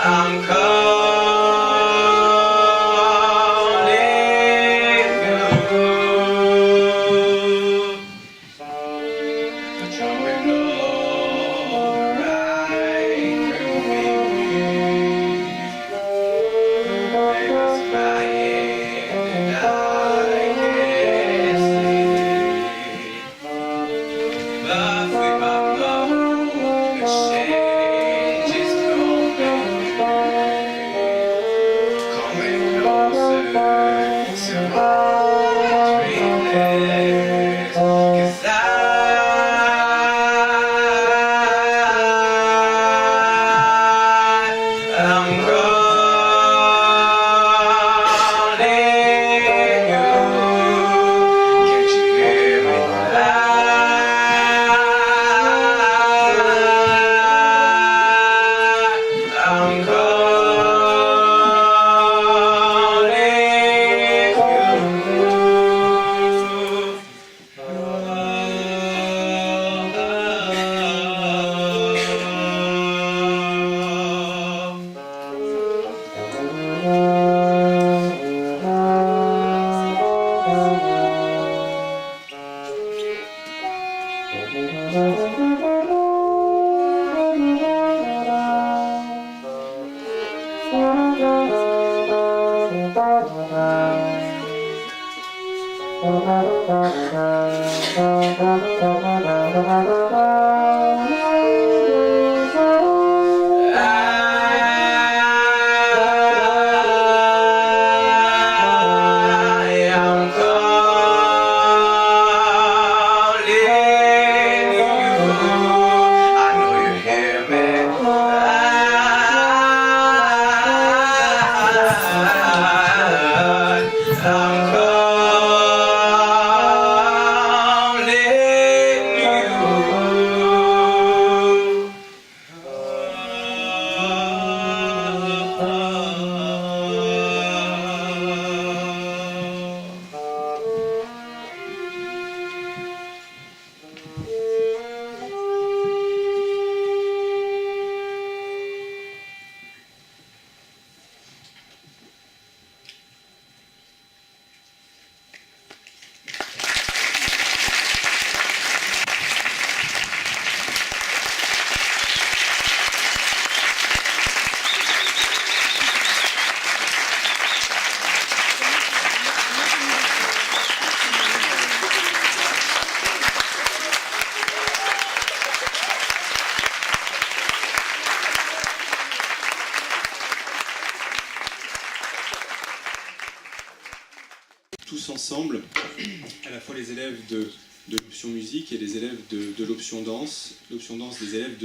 I'm calling you. Tous ensemble, à la fois les élèves de l'option musique et les élèves de l'option danse des élèves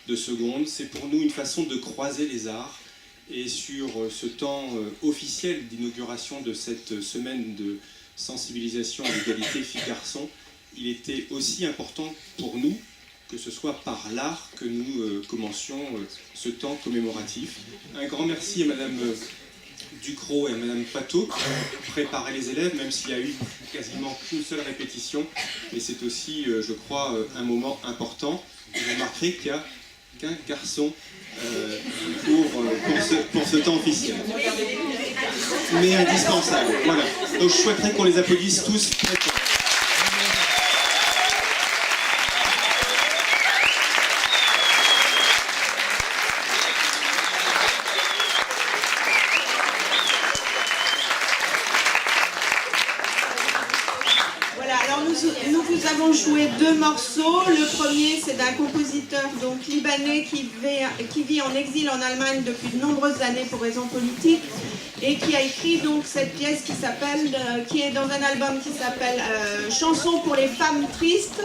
de seconde. C'est pour nous une façon de croiser les arts. Et sur ce temps officiel d'inauguration de cette semaine de sensibilisation à l'égalité filles-garçons, il était aussi important pour nous que ce soit par l'art que nous commencions ce temps commémoratif. Un grand merci à Madame Ducrot et à Madame Pateau qui ont préparé les élèves, même s'il y a eu quasiment qu'une seule répétition. Mais c'est aussi, je crois, un moment important. Vous remarquerez qu'il n'y a qu'un garçon pour ce temps officiel. Mais indispensable. Voilà. Donc je souhaiterais qu'on les applaudisse tous très fort. Nous vous avons joué deux morceaux. Le premier, c'est d'un compositeur donc libanais qui vit en exil en Allemagne depuis de nombreuses années pour raisons politiques et qui a écrit donc cette pièce qui est dans un album qui s'appelle Chansons pour les femmes tristes,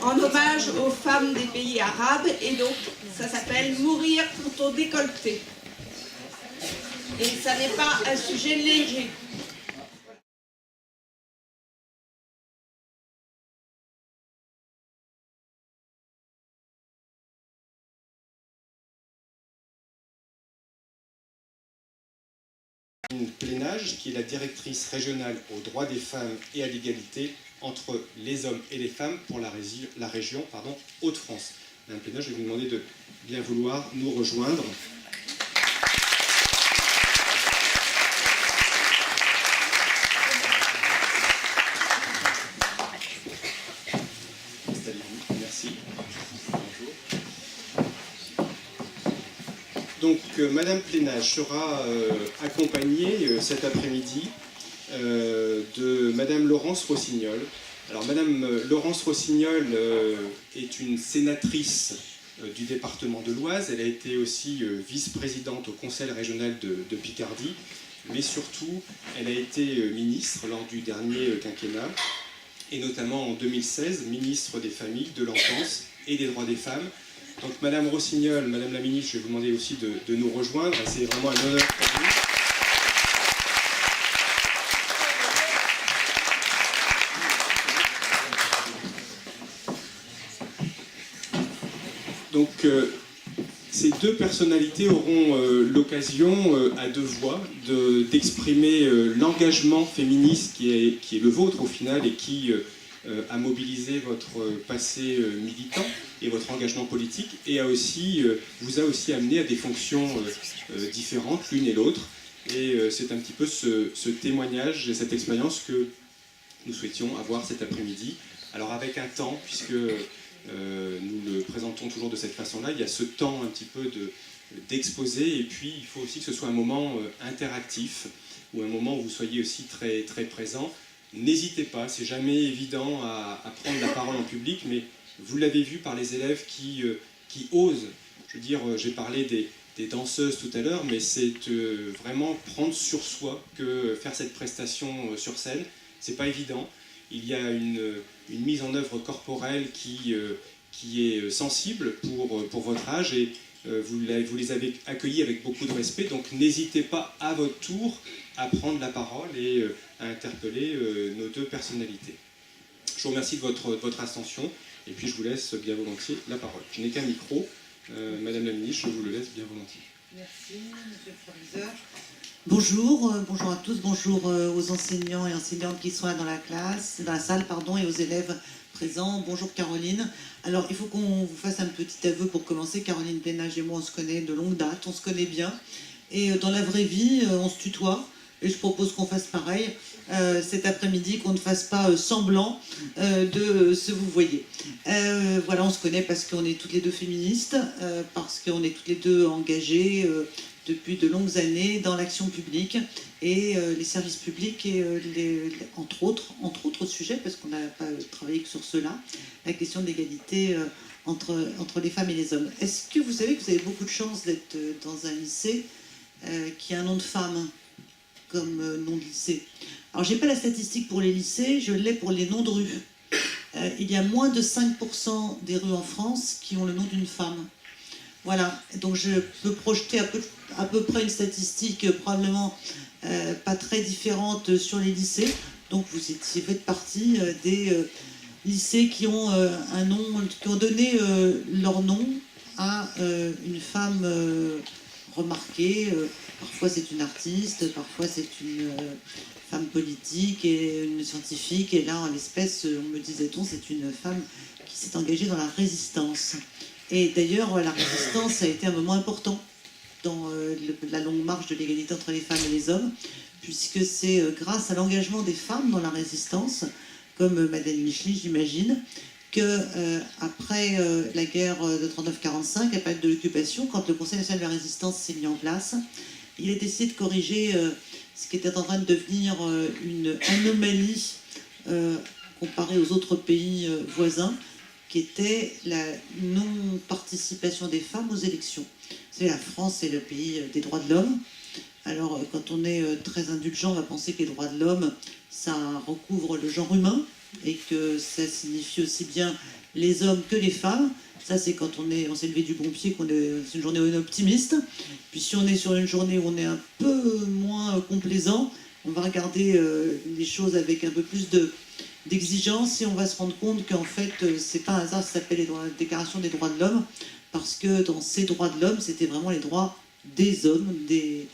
en hommage aux femmes des pays arabes, et donc ça s'appelle Mourir pour ton décolleté. Et ça n'est pas un sujet léger. Plénage, qui est la directrice régionale aux droits des femmes et à l'égalité entre les hommes et les femmes pour la région Hauts-de-France. Madame Plénage, je vais vous demander de bien vouloir nous rejoindre. Installez-vous, merci. Bonjour. Donc, Madame Plénage sera accompagnée cet après-midi de Madame Laurence Rossignol. Alors, Madame Laurence Rossignol est une sénatrice du département de l'Oise. Elle a été aussi vice-présidente au Conseil régional de Picardie, mais surtout, elle a été ministre lors du dernier quinquennat, et notamment en 2016, ministre des Familles, de l'Enfance et des Droits des Femmes. Donc Madame Rossignol, Madame la Ministre, je vais vous demander aussi de nous rejoindre. C'est vraiment un honneur pour nous. Donc ces deux personnalités auront l'occasion à deux voix d'exprimer l'engagement féministe qui est le vôtre au final et qui a mobilisé votre passé militant et votre engagement politique et vous a aussi amené à des fonctions différentes l'une et l'autre. Et c'est un petit peu ce témoignage et cette expérience que nous souhaitions avoir cet après-midi. Alors avec un temps, puisque nous le présentons toujours de cette façon-là, il y a ce temps un petit peu d'exposer et puis il faut aussi que ce soit un moment interactif. ou un moment où vous soyez aussi très, très présent, n'hésitez pas, c'est jamais évident à prendre la parole en public, mais vous l'avez vu par les élèves qui osent. Je veux dire, j'ai parlé des danseuses tout à l'heure, mais c'est vraiment prendre sur soi que faire cette prestation sur scène, c'est pas évident. Il y a une mise en œuvre corporelle qui est sensible pour votre âge, et vous les avez accueillis avec beaucoup de respect, donc n'hésitez pas à votre tour à prendre la parole et à interpeller nos deux personnalités. Je vous remercie de votre attention, et puis je vous laisse bien volontiers la parole. Je n'ai qu'un micro. Madame la ministre, je vous le laisse bien volontiers. Merci, monsieur le proviseur. Bonjour, bonjour à tous, bonjour aux enseignants et enseignantes qui sont là dans la salle, et aux élèves présents. Bonjour Caroline. Alors, il faut qu'on vous fasse un petit aveu pour commencer. Caroline Pénage et moi, on se connaît de longue date, on se connaît bien. Et dans la vraie vie, on se tutoie. Et je propose qu'on fasse pareil cet après-midi, qu'on ne fasse pas semblant de se vous voyez. Voilà, on se connaît parce qu'on est toutes les deux féministes, parce qu'on est toutes les deux engagées depuis de longues années dans l'action publique et les services publics, et entre autres sujets, parce qu'on n'a pas travaillé que sur cela, la question de l'égalité entre les femmes et les hommes. Est-ce que vous savez que vous avez beaucoup de chance d'être dans un lycée qui a un nom de femme comme nom de lycée? Alors, j'ai pas la statistique pour les lycées, je l'ai pour les noms de rues. Il y a moins de 5% des rues en France qui ont le nom d'une femme. Voilà, donc je peux projeter à peu près une statistique probablement pas très différente sur les lycées. Donc vous faites partie des lycées qui ont un nom, qui ont donné leur nom à une femme remarquée. Parfois c'est une artiste, parfois c'est une femme politique et une scientifique. Et là, en l'espèce, me disait-on, c'est une femme qui s'est engagée dans la résistance. Et d'ailleurs, la résistance a été un moment important dans la longue marche de l'égalité entre les femmes et les hommes, puisque c'est grâce à l'engagement des femmes dans la résistance, comme Madeleine Michely, j'imagine, que après la guerre de 39-45, à la période de l'occupation, quand le Conseil national de la résistance s'est mis en place, il a décidé de corriger ce qui était en train de devenir une anomalie comparée aux autres pays voisins, qui était la non-participation des femmes aux élections. Vous savez, la France est le pays des droits de l'homme. Alors, quand on est très indulgent, on va penser que les droits de l'homme, ça recouvre le genre humain, et que ça signifie aussi bien les hommes que les femmes. Ça, c'est quand on s'est levé du bon pied, c'est une journée où on est optimiste. Puis si on est sur une journée où on est un peu moins complaisant, on va regarder les choses avec un peu plus d'exigence, et on va se rendre compte qu'en fait, c'est pas un hasard, ça s'appelle la Déclaration des droits de l'homme, parce que dans ces droits de l'homme, c'était vraiment les droits des hommes, des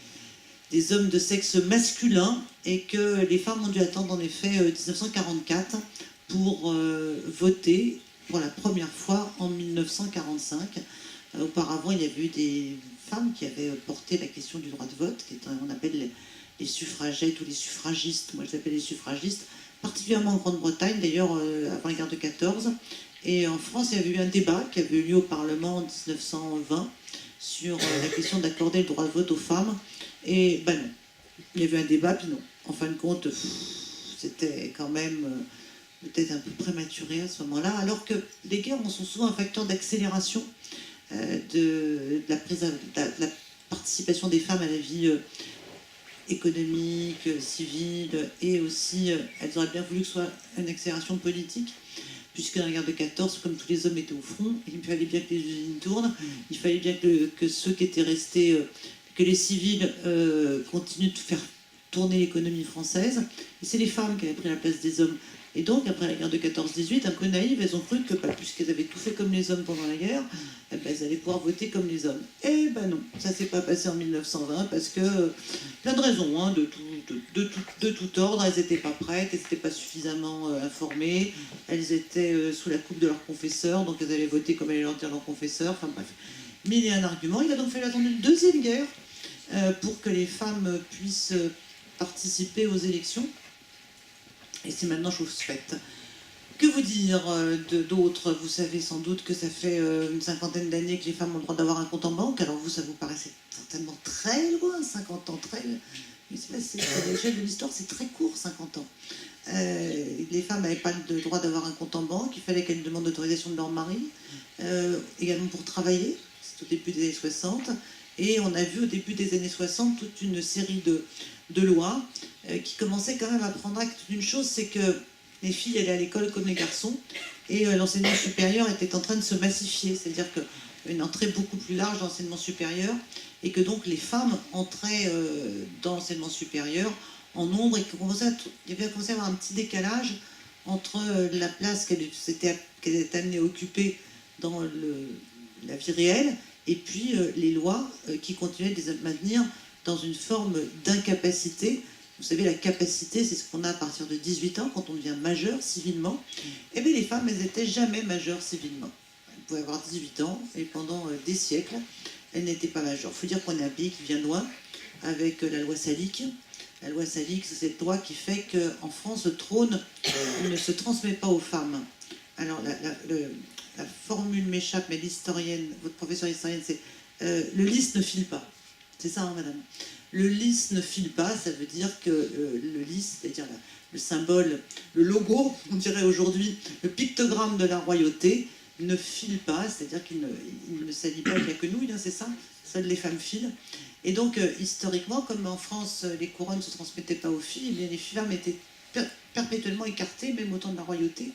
hommes de sexe masculin, et que les femmes ont dû attendre en effet 1944 pour voter pour la première fois en 1945. Auparavant, il y avait eu des femmes qui avaient porté la question du droit de vote, on appelle les suffragettes ou les suffragistes. Moi, je les appelle les suffragistes, particulièrement en Grande-Bretagne, d'ailleurs, avant la guerre de 14. Et en France, il y avait eu un débat qui avait eu lieu au Parlement en 1920 sur la question d'accorder le droit de vote aux femmes. Et ben non, il y avait un débat, puis non. En fin de compte, c'était quand même peut-être un peu prématuré à ce moment-là, alors que les guerres sont souvent un facteur d'accélération de la participation des femmes à la vie économique, civile, et aussi, elles auraient bien voulu que ce soit une accélération politique, puisque dans la guerre de 14, comme tous les hommes étaient au front, il fallait bien que les usines tournent, il fallait bien que ceux qui étaient restés, que les civils continuent de faire tourner l'économie française, et c'est les femmes qui avaient pris la place des hommes. Et donc, après la guerre de 14-18, un peu naïves, elles ont cru que, puisqu'elles avaient tout fait comme les hommes pendant la guerre, elles allaient pouvoir voter comme les hommes. Eh ben non, ça s'est pas passé en 1920, parce que, plein de raisons, hein, de tout ordre, elles n'étaient pas prêtes, elles n'étaient pas suffisamment informées, elles étaient sous la coupe de leur confesseur, donc elles allaient voter comme allaient leur dire leur confesseur, enfin bref. Mais il y a un argument, il a donc fallu attendre une deuxième guerre pour que les femmes puissent participer aux élections. Et c'est maintenant chose faite. Que vous dire d'autres? Vous savez sans doute que ça fait une cinquantaine d'années que les femmes ont le droit d'avoir un compte en banque. Alors vous, ça vous paraissait certainement très loin, 50 ans, Mais c'est passé. À l'échelle de l'histoire, c'est très court, 50 ans. Les femmes n'avaient pas le droit d'avoir un compte en banque, il fallait qu'elles demandent l'autorisation de leur mari, également pour travailler, c'est au début des années 60, et on a vu au début des années 60 toute une série de lois qui commençaient quand même à prendre acte d'une chose, c'est que les filles allaient à l'école comme les garçons, et l'enseignement supérieur était en train de se massifier, c'est-à-dire qu'une entrée beaucoup plus large dans l'enseignement supérieur, et que donc les femmes entraient dans l'enseignement supérieur en nombre, et qu'il y avait commencé à avoir un petit décalage entre la place qu'elle était amenée à occuper dans la vie réelle, et puis les lois qui continuaient de les maintenir dans une forme d'incapacité. Vous savez, la capacité, c'est ce qu'on a à partir de 18 ans, quand on devient majeur civilement. Et bien les femmes, elles n'étaient jamais majeures civilement. Elles pouvaient avoir 18 ans, et pendant des siècles, elles n'étaient pas majeures. Il faut dire qu'on est un pays qui vient loin, avec la loi Salique. La loi Salique, c'est cette loi qui fait qu'en France, le trône ne se transmet pas aux femmes. Alors, la formule m'échappe, mais l'historienne, votre professeure historienne, c'est le lys ne file pas. C'est ça, hein, madame? Le lys ne file pas, ça veut dire que le lys, c'est-à-dire le symbole, le logo, on dirait aujourd'hui, le pictogramme de la royauté, ne file pas, c'est-à-dire qu'il ne s'allie pas avec la quenouille, hein, c'est ça? Seules les femmes filent. Et donc, historiquement, comme en France, les couronnes ne se transmettaient pas aux filles, eh bien, les femmes étaient perpétuellement écartées, même au temps de la royauté,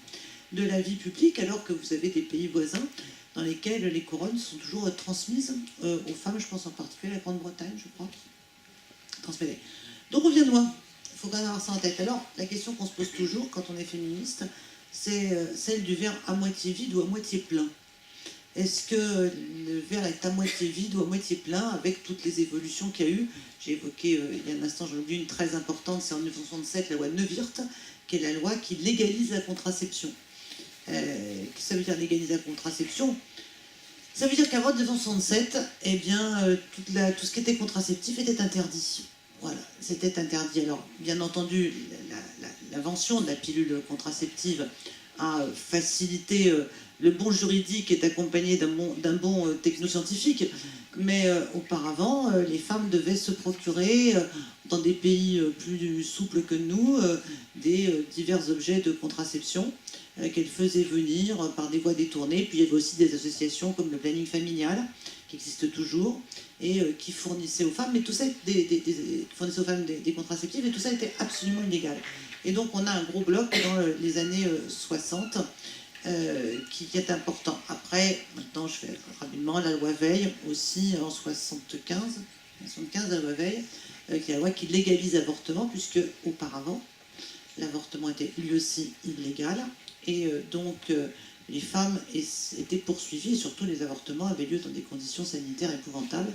de la vie publique, alors que vous avez des pays voisins dans lesquels les couronnes sont toujours transmises aux femmes, je pense en particulier à la Grande-Bretagne, je crois. Transmettées. Donc on vient de loin, il faut quand même avoir ça en tête. Alors, la question qu'on se pose toujours quand on est féministe, c'est celle du verre à moitié vide ou à moitié plein. Est-ce que le verre est à moitié vide ou à moitié plein avec toutes les évolutions qu'il y a eu? J'ai évoqué il y a un instant, j'en oublie une très importante, c'est en 1967, la loi Neuwirth, qui est la loi qui légalise la contraception. Ça veut dire légaliser la contraception? Ça veut dire qu'avant 1967, eh bien, tout ce qui était contraceptif était interdit. Voilà, c'était interdit. Alors, bien entendu, l'invention de la pilule contraceptive a facilité le bon juridique est accompagné d'un bon technoscientifique, mais auparavant, les femmes devaient se procurer, dans des pays plus souples que nous, des divers objets de contraception qu'elles faisaient venir par des voies détournées. Puis il y avait aussi des associations comme le planning familial, qui existe toujours, et qui fournissaient aux femmes, mais tout ça, fournissaient aux femmes des contraceptifs, et tout ça était absolument illégal. Et donc on a un gros bloc dans les années 60, qui est important. Après, maintenant je fais rapidement la loi Veil, aussi en 75, la loi Veil, qui est la loi qui légalise l'avortement, puisque auparavant, l'avortement était lui aussi illégal, et donc les femmes étaient poursuivies, et surtout les avortements avaient lieu dans des conditions sanitaires épouvantables.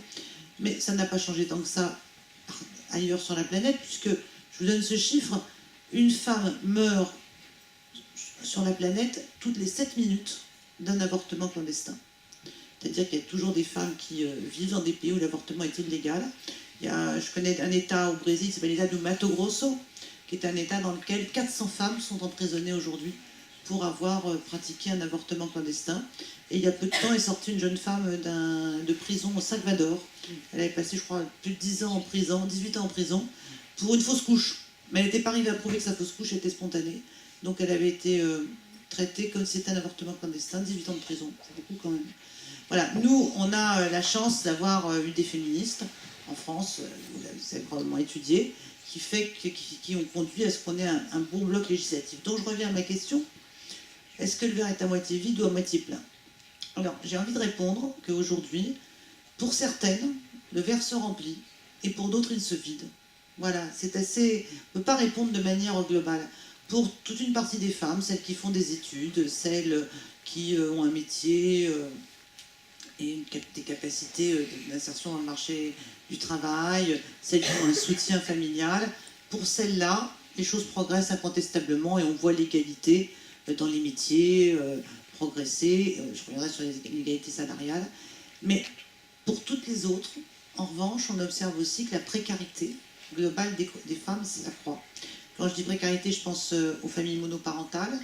Mais ça n'a pas changé tant que ça ailleurs sur la planète, puisque, je vous donne ce chiffre, une femme meurt sur la planète toutes les 7 minutes d'un avortement clandestin. C'est-à-dire qu'il y a toujours des femmes qui vivent dans des pays où l'avortement est illégal. Je connais un État au Brésil qui s'appelle l'État do Mato Grosso, qui est un État dans lequel 400 femmes sont emprisonnées aujourd'hui pour avoir pratiqué un avortement clandestin. Et il y a peu de temps est sortie une jeune femme de prison au Salvador. Elle avait passé, je crois, plus de 10 ans en prison, 18 ans en prison, pour une fausse couche. Mais elle n'était pas arrivée à prouver que sa fausse couche était spontanée. Donc elle avait été traitée comme si c'était un avortement clandestin, 18 ans de prison. C'est beaucoup quand même. Voilà, nous, on a la chance d'avoir eu des féministes en France, vous avez probablement étudié, qui ont conduit à ce qu'on ait un bon bloc législatif. Donc je reviens à ma question. Est-ce que le verre est à moitié vide ou à moitié plein? Alors, j'ai envie de répondre qu'aujourd'hui, pour certaines, le verre se remplit, et pour d'autres, il se vide. Voilà, c'est assez... On ne peut pas répondre de manière globale. Pour toute une partie des femmes, celles qui font des études, celles qui ont un métier et des capacités d'insertion dans le marché du travail, celles qui ont un soutien familial, pour celles-là, les choses progressent incontestablement et on voit l'égalité dans les métiers progresser. Je reviendrai sur l'égalité salariale. Mais pour toutes les autres, en revanche, on observe aussi que la précarité globale des femmes s'accroît. Quand je dis précarité, je pense aux familles monoparentales.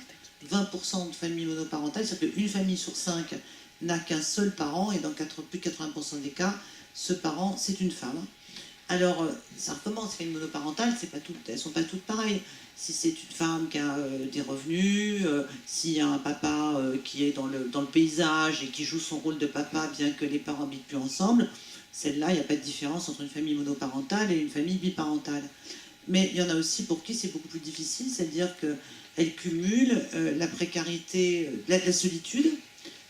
20% de familles monoparentales, c'est-à-dire qu'une famille sur 5 n'a qu'un seul parent, et dans plus de 80% des cas, ce parent, c'est une femme. Alors, ça recommence, les familles monoparentales, elles ne sont pas toutes pareilles. Si c'est une femme qui a des revenus, s'il y a un papa qui est dans le paysage et qui joue son rôle de papa bien que les parents n'habitent plus ensemble, celle-là, il n'y a pas de différence entre une famille monoparentale et une famille biparentale. Mais il y en a aussi pour qui c'est beaucoup plus difficile, c'est-à-dire qu'elles cumulent la précarité, la solitude,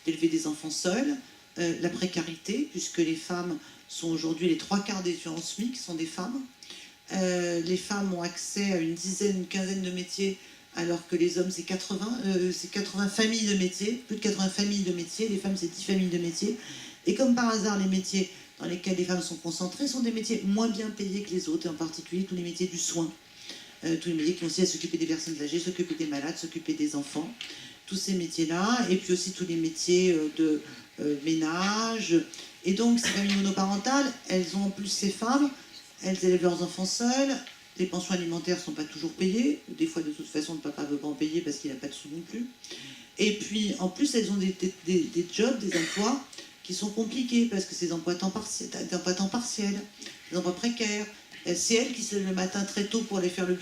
d'élever des enfants seuls, la précarité, puisque les femmes sont aujourd'hui les 3/4 des étudiants SMIC sont des femmes. Les femmes ont accès à une quinzaine de métiers, alors que les hommes, c'est 80 familles de métiers, plus de 80 familles de métiers, les femmes, c'est 10 familles de métiers. Et comme par hasard, les métiers dans lesquels les femmes sont concentrées sont des métiers moins bien payés que les autres, et en particulier tous les métiers du soin. Tous les métiers qui ont aussi à s'occuper des personnes âgées, s'occuper des malades, s'occuper des enfants. Tous ces métiers-là, et puis aussi tous les métiers de ménage. Et donc, ces familles monoparentales, elles ont en plus ces femmes, elles élèvent leurs enfants seules, les pensions alimentaires ne sont pas toujours payées, des fois de toute façon le papa ne veut pas en payer parce qu'il n'a pas de sous non plus. Et puis en plus elles ont des jobs, des emplois qui sont compliqués parce que c'est des emplois temps partiel, des emplois précaires. C'est elles qui se lèvent le matin très tôt pour aller faire le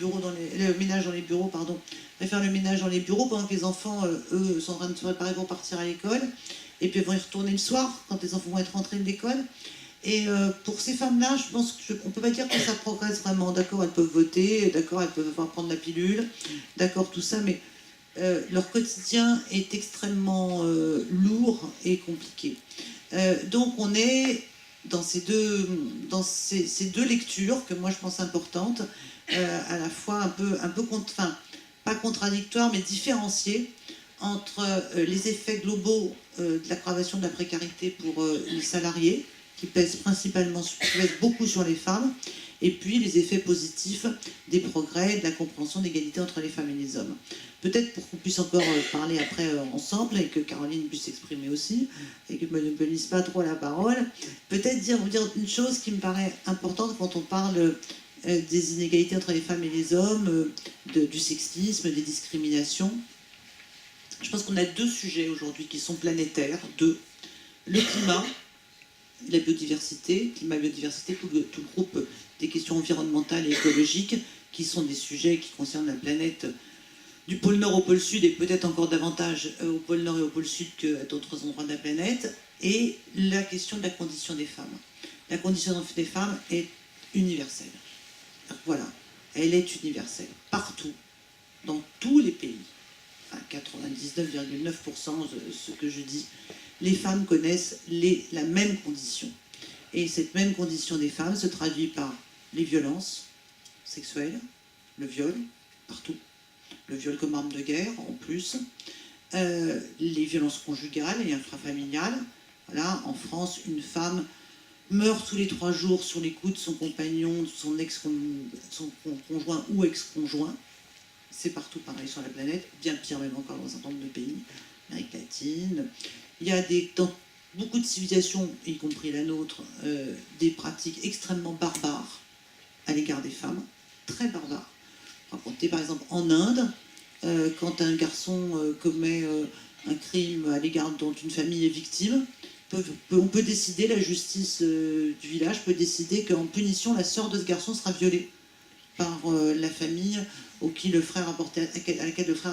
ménage dans les bureaux, faire le ménage dans les bureaux pendant que les enfants, eux, sont en train de se préparer pour partir à l'école. Et puis elles vont y retourner le soir quand les enfants vont être rentrés de l'école. Et pour ces femmes-là, je pense qu'on ne peut pas dire que ça progresse vraiment. D'accord, elles peuvent voter, d'accord, elles peuvent prendre la pilule, d'accord, tout ça, mais leur quotidien est extrêmement lourd et compliqué. Donc on est dans ces deux lectures que moi je pense importantes, à la fois un peu pas contradictoires, mais différenciées entre les effets globaux de l'aggravation de la précarité pour les salariés, qui pèsent beaucoup sur les femmes, et puis les effets positifs des progrès, de la compréhension de l'égalité entre les femmes et les hommes. Peut-être pour qu'on puisse encore parler après ensemble, et que Caroline puisse s'exprimer aussi, et que je ne monopolise pas trop la parole, peut-être vous dire une chose qui me paraît importante quand on parle des inégalités entre les femmes et les hommes, du sexisme, des discriminations. Je pense qu'on a deux sujets aujourd'hui qui sont planétaires, le climat, la biodiversité, climat-biodiversité, tout le groupe des questions environnementales et écologiques, qui sont des sujets qui concernent la planète du pôle Nord au pôle Sud, et peut-être encore davantage au pôle Nord et au pôle Sud qu'à d'autres endroits de la planète, et la question de la condition des femmes. La condition des femmes est universelle. Voilà, elle est universelle, partout, dans tous les pays. À 99,9% de ce que je dis, les femmes connaissent la même condition. Et cette même condition des femmes se traduit par les violences sexuelles, le viol, partout, le viol comme arme de guerre en plus, les violences conjugales et intrafamiliales. Voilà, en France, une femme meurt tous les 3 jours sur les coups de son compagnon, de son conjoint ou ex-conjoint. C'est partout pareil sur la planète, bien pire même encore dans un certain nombre de pays, Amérique latine. Il y a dans beaucoup de civilisations, y compris la nôtre, des pratiques extrêmement barbares à l'égard des femmes, très barbares. Racontez par exemple en Inde, quand un garçon commet un crime à l'égard dont une famille est victime, on peut décider, la justice du village peut décider qu'en punition, la sœur de ce garçon sera violée par la famille à laquelle le frère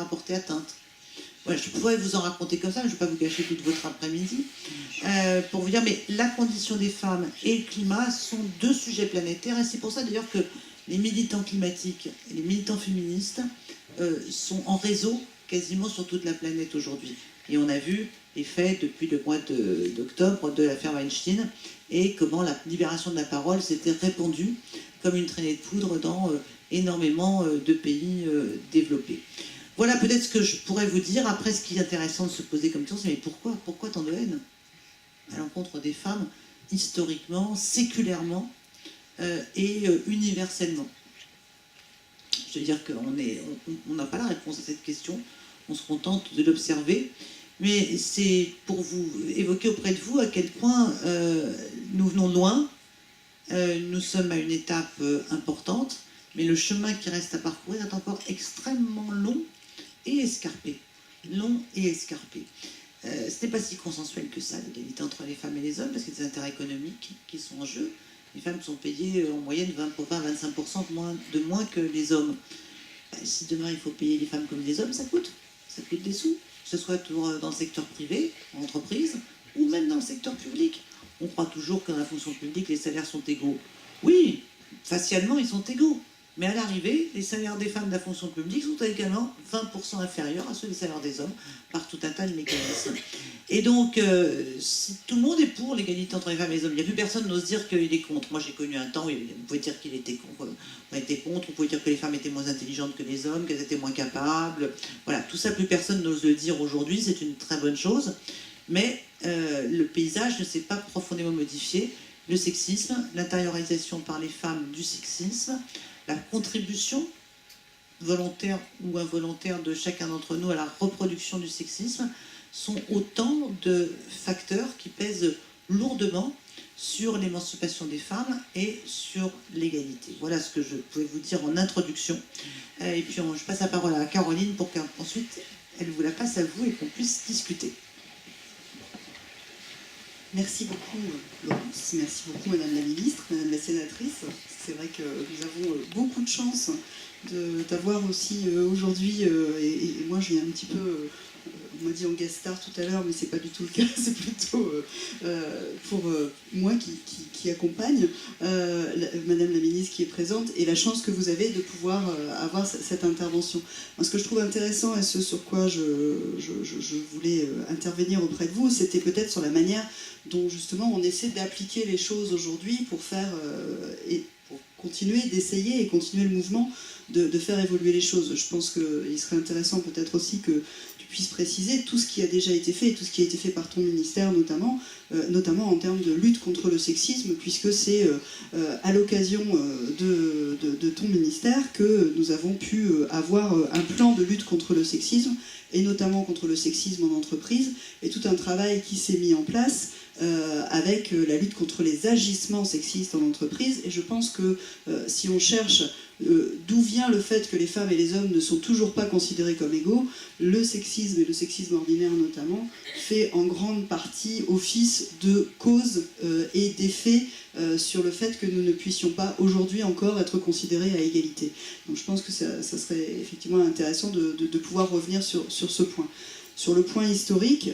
a porté atteinte. Voilà, je pourrais vous en raconter comme ça, mais je ne vais pas vous gâcher toute votre après-midi, pour vous dire, mais la condition des femmes et le climat sont deux sujets planétaires, et c'est pour ça d'ailleurs que les militants climatiques et les militants féministes sont en réseau quasiment sur toute la planète aujourd'hui. Et on a vu les faits depuis le mois d'octobre de l'affaire Weinstein, et comment la libération de la parole s'était répandue comme une traînée de poudre dans énormément de pays développés. Voilà peut-être ce que je pourrais vous dire. Après, ce qui est intéressant de se poser comme question, c'est mais pourquoi tant de haine à l'encontre des femmes, historiquement, séculairement et universellement? Je veux dire qu'on n'a pas la réponse à cette question, on se contente de l'observer, mais c'est pour vous évoquer auprès de vous à quel point nous venons loin, nous sommes à une étape importante, mais le chemin qui reste à parcourir est encore extrêmement long et escarpé. Long et escarpé. Ce n'est pas si consensuel que ça, l'égalité entre les femmes et les hommes, parce qu'il y a des intérêts économiques qui sont en jeu, les femmes sont payées en moyenne 20-25% de moins que les hommes. Si demain il faut payer les femmes comme les hommes, ça coûte des sous, que ce soit dans le secteur privé, en entreprise, ou même dans le secteur public. On croit toujours que dans la fonction publique, les salaires sont égaux. Oui, facialement, ils sont égaux. Mais à l'arrivée, les salaires des femmes de la fonction publique sont également 20% inférieurs à ceux des salaires des hommes, par tout un tas de mécanismes. Et donc, si tout le monde est pour l'égalité entre les femmes et les hommes, il n'y a plus personne qui n'ose dire qu'il est contre. Moi, j'ai connu un temps où on pouvait dire qu'il était contre, on pouvait dire que les femmes étaient moins intelligentes que les hommes, qu'elles étaient moins capables. Voilà, tout ça, plus personne n'ose le dire aujourd'hui, c'est une très bonne chose. Mais le paysage ne s'est pas profondément modifié. Le sexisme, l'intériorisation par les femmes du sexisme, la contribution volontaire ou involontaire de chacun d'entre nous à la reproduction du sexisme sont autant de facteurs qui pèsent lourdement sur l'émancipation des femmes et sur l'égalité. Voilà ce que je pouvais vous dire en introduction. Et puis je passe la parole à Caroline pour qu'ensuite elle vous la passe à vous et qu'on puisse discuter. Merci beaucoup Laurence, merci beaucoup Madame la Ministre, Madame la Sénatrice. C'est vrai que nous avons beaucoup de chance d'avoir aussi aujourd'hui, et moi je viens un petit peu, on m'a dit en guest star tout à l'heure, mais c'est pas du tout le cas, c'est plutôt pour moi qui accompagne Madame la Ministre qui est présente, et la chance que vous avez de pouvoir avoir cette intervention. Moi, ce que je trouve intéressant et ce sur quoi je voulais intervenir auprès de vous, c'était peut-être sur la manière dont justement on essaie d'appliquer les choses aujourd'hui pour faire et pour continuer d'essayer et continuer le mouvement de faire évoluer les choses. Je pense qu'il serait intéressant peut-être aussi que tu puisses préciser tout ce qui a déjà été fait et tout ce qui a été fait par ton ministère notamment en termes de lutte contre le sexisme, puisque c'est à l'occasion de ton ministère que nous avons pu avoir un plan de lutte contre le sexisme, et notamment contre le sexisme en entreprise, et tout un travail qui s'est mis en place avec la lutte contre les agissements sexistes en entreprise. Et je pense que si on cherche d'où vient le fait que les femmes et les hommes ne sont toujours pas considérés comme égaux, le sexisme, et le sexisme ordinaire notamment, fait en grande partie office de cause et d'effet sur le fait que nous ne puissions pas aujourd'hui encore être considérés à égalité. Donc je pense que ça serait effectivement intéressant de pouvoir revenir sur ce point. Sur le point historique,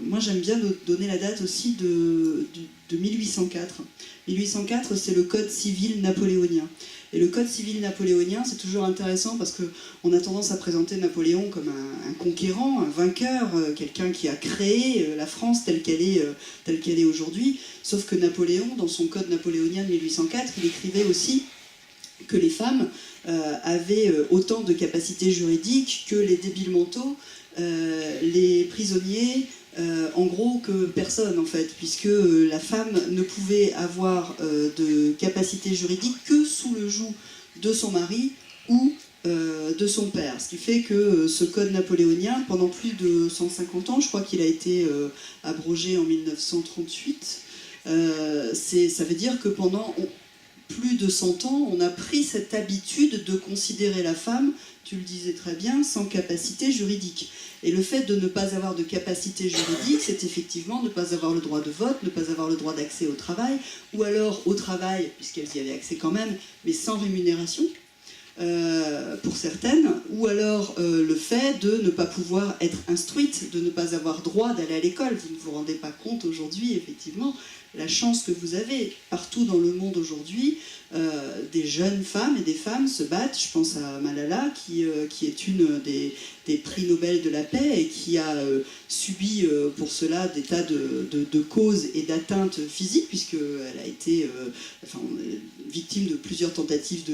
moi j'aime bien donner la date aussi de 1804. 1804, c'est le Code civil napoléonien. Et le Code civil napoléonien, c'est toujours intéressant parce qu'on a tendance à présenter Napoléon comme un conquérant, un vainqueur, quelqu'un qui a créé la France telle qu'elle est aujourd'hui. Sauf que Napoléon, dans son Code napoléonien de 1804, il écrivait aussi que les femmes avaient autant de capacités juridiques que les débiles mentaux, les prisonniers, en gros que personne en fait, puisque la femme ne pouvait avoir de capacité juridique que sous le joug de son mari ou de son père. Ce qui fait que ce code napoléonien, pendant plus de 150 ans, je crois qu'il a été abrogé en 1938, ça veut dire que pendant plus de 100 ans, on a pris cette habitude de considérer la femme, tu le disais très bien, sans capacité juridique. Et le fait de ne pas avoir de capacité juridique, c'est effectivement ne pas avoir le droit de vote, ne pas avoir le droit d'accès au travail, ou alors au travail, puisqu'elles y avaient accès quand même, mais sans rémunération, pour certaines, ou alors le fait de ne pas pouvoir être instruite, de ne pas avoir droit d'aller à l'école. Vous ne vous rendez pas compte aujourd'hui, effectivement, la chance que vous avez partout dans le monde aujourd'hui. Des jeunes femmes et des femmes se battent. Je pense à Malala, qui est une des prix Nobel de la paix et qui a subi pour cela des tas de causes et d'atteintes physiques, puisqu'elle a été victime de plusieurs tentatives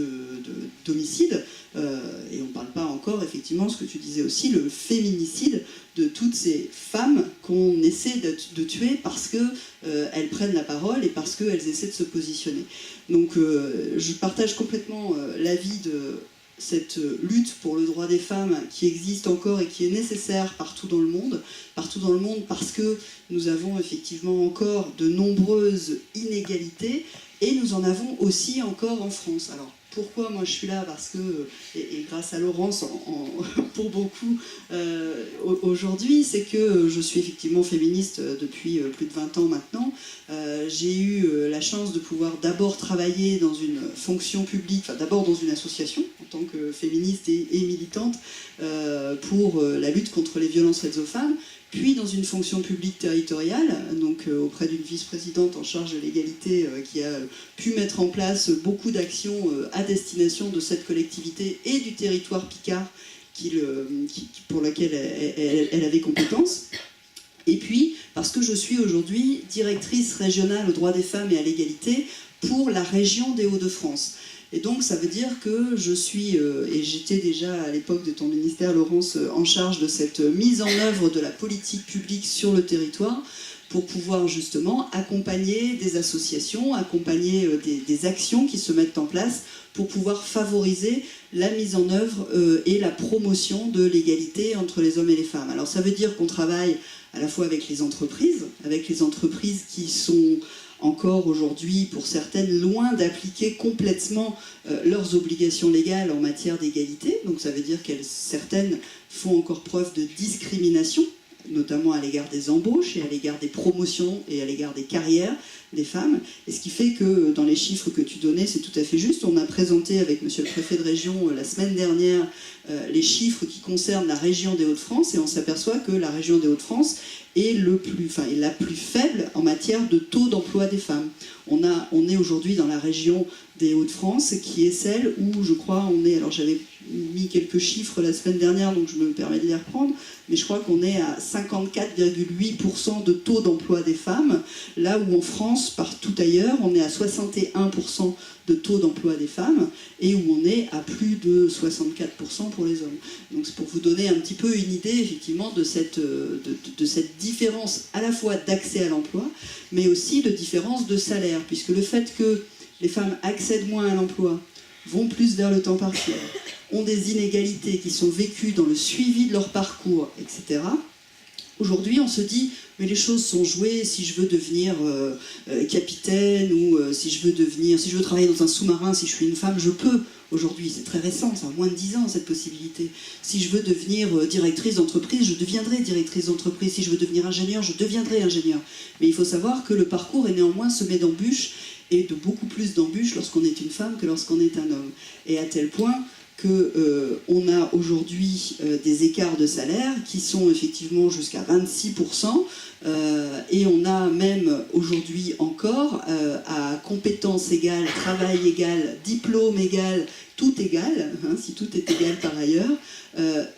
d'homicide. Et on ne parle pas encore, effectivement, ce que tu disais aussi, le féminicide de toutes ces femmes qu'on essaie de tuer parce qu'elles prennent la parole et parce qu'elles essaient de se positionner. Donc je partage complètement l'avis de cette lutte pour le droit des femmes qui existe encore et qui est nécessaire partout dans le monde parce que nous avons effectivement encore de nombreuses inégalités et nous en avons aussi encore en France. Alors pourquoi moi je suis là, parce que, et grâce à Laurence pour beaucoup aujourd'hui, c'est que je suis effectivement féministe depuis plus de 20 ans maintenant. J'ai eu la chance de pouvoir d'abord travailler dans une fonction publique, enfin d'abord dans une association en tant que féministe et militante pour la lutte contre les violences faites aux femmes, puis dans une fonction publique territoriale, donc auprès d'une vice-présidente en charge de l'égalité qui a pu mettre en place beaucoup d'actions à destination de cette collectivité et du territoire picard pour laquelle elle avait compétence. Et puis, parce que je suis aujourd'hui directrice régionale aux droits des femmes et à l'égalité pour la région des Hauts-de-France. Et donc ça veut dire que je suis, et j'étais déjà à l'époque de ton ministère, Laurence, en charge de cette mise en œuvre de la politique publique sur le territoire, pour pouvoir justement accompagner des associations, accompagner des actions qui se mettent en place pour pouvoir favoriser la mise en œuvre et la promotion de l'égalité entre les hommes et les femmes. Alors ça veut dire qu'on travaille à la fois avec les entreprises qui sont encore aujourd'hui, pour certaines, loin d'appliquer complètement leurs obligations légales en matière d'égalité. Donc ça veut dire que certaines font encore preuve de discrimination, notamment à l'égard des embauches et à l'égard des promotions et à l'égard des carrières des femmes. Et ce qui fait que dans les chiffres que tu donnais, c'est tout à fait juste. On a présenté avec monsieur le préfet de région la semaine dernière les chiffres qui concernent la région des Hauts-de-France, et on s'aperçoit que la région des Hauts-de-France est la plus faible en matière de taux d'emploi des femmes. On est aujourd'hui dans la région des Hauts-de-France, qui est celle où, je crois, alors j'avais mis quelques chiffres la semaine dernière, donc je me permets de les reprendre, mais je crois qu'on est à 54,8% de taux d'emploi des femmes, là où en France, partout ailleurs, on est à 61% de taux d'emploi des femmes, et où on est à plus de 64% pour les hommes. Donc c'est pour vous donner un petit peu une idée, effectivement, de cette différence à la fois d'accès à l'emploi, mais aussi de différence de salaire, puisque le fait que les femmes accèdent moins à l'emploi, vont plus vers le temps partiel, ont des inégalités qui sont vécues dans le suivi de leur parcours, etc. Aujourd'hui, on se dit, mais les choses sont jouées, si je veux devenir capitaine, ou si je veux travailler dans un sous-marin, si je suis une femme, je peux. Aujourd'hui, c'est très récent, ça a moins de 10 ans cette possibilité. Si je veux devenir directrice d'entreprise, je deviendrai directrice d'entreprise. Si je veux devenir ingénieur, je deviendrai ingénieur. Mais il faut savoir que le parcours est néanmoins semé d'embûches, et de beaucoup plus d'embûches lorsqu'on est une femme que lorsqu'on est un homme. Et à tel point qu'on a aujourd'hui des écarts de salaire qui sont effectivement jusqu'à 26%, et on a même aujourd'hui encore, à compétences égales, travail égal, diplôme égal, tout égal, si tout est égal par ailleurs,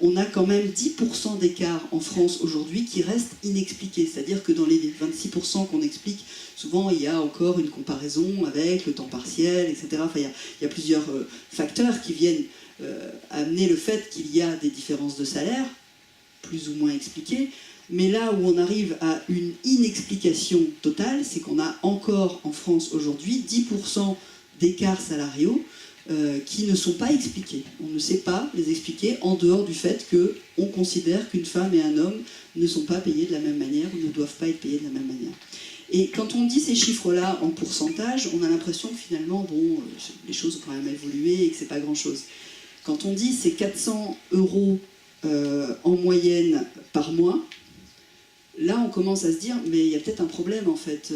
on a quand même 10% d'écart en France aujourd'hui qui restent inexpliqués. C'est-à-dire que dans les 26% qu'on explique, souvent il y a encore une comparaison avec le temps partiel, etc. Enfin, il y a plusieurs facteurs qui viennent amener le fait qu'il y a des différences de salaire, plus ou moins expliquées. Mais là où on arrive à une inexplication totale, c'est qu'on a encore en France aujourd'hui 10% d'écarts salariaux qui ne sont pas expliqués. On ne sait pas les expliquer en dehors du fait qu'on considère qu'une femme et un homme ne sont pas payés de la même manière ou ne doivent pas être payés de la même manière. Et quand on dit ces chiffres-là en pourcentage, on a l'impression que finalement, les choses ont quand même évolué et que c'est pas grand-chose. Quand on dit c'est 400 € en moyenne par mois, là on commence à se dire, mais il y a peut-être un problème en fait.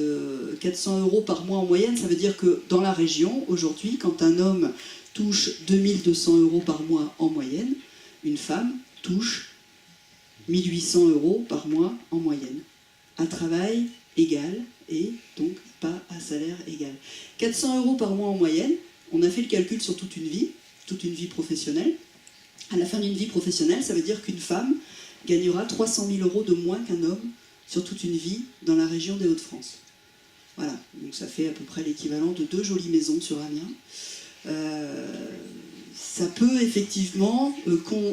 400 € par mois en moyenne, ça veut dire que dans la région, aujourd'hui, quand un homme touche 2200 € par mois en moyenne, une femme touche 1800 € par mois en moyenne, à travail égal et donc pas à salaire égal. 400 € par mois en moyenne, on a fait le calcul sur toute une vie professionnelle. À la fin d'une vie professionnelle, ça veut dire qu'une femme gagnera 300 000 € de moins qu'un homme sur toute une vie dans la région des Hauts-de-France. Voilà, donc ça fait à peu près l'équivalent de 2 jolies maisons sur Amiens. Ça peut effectivement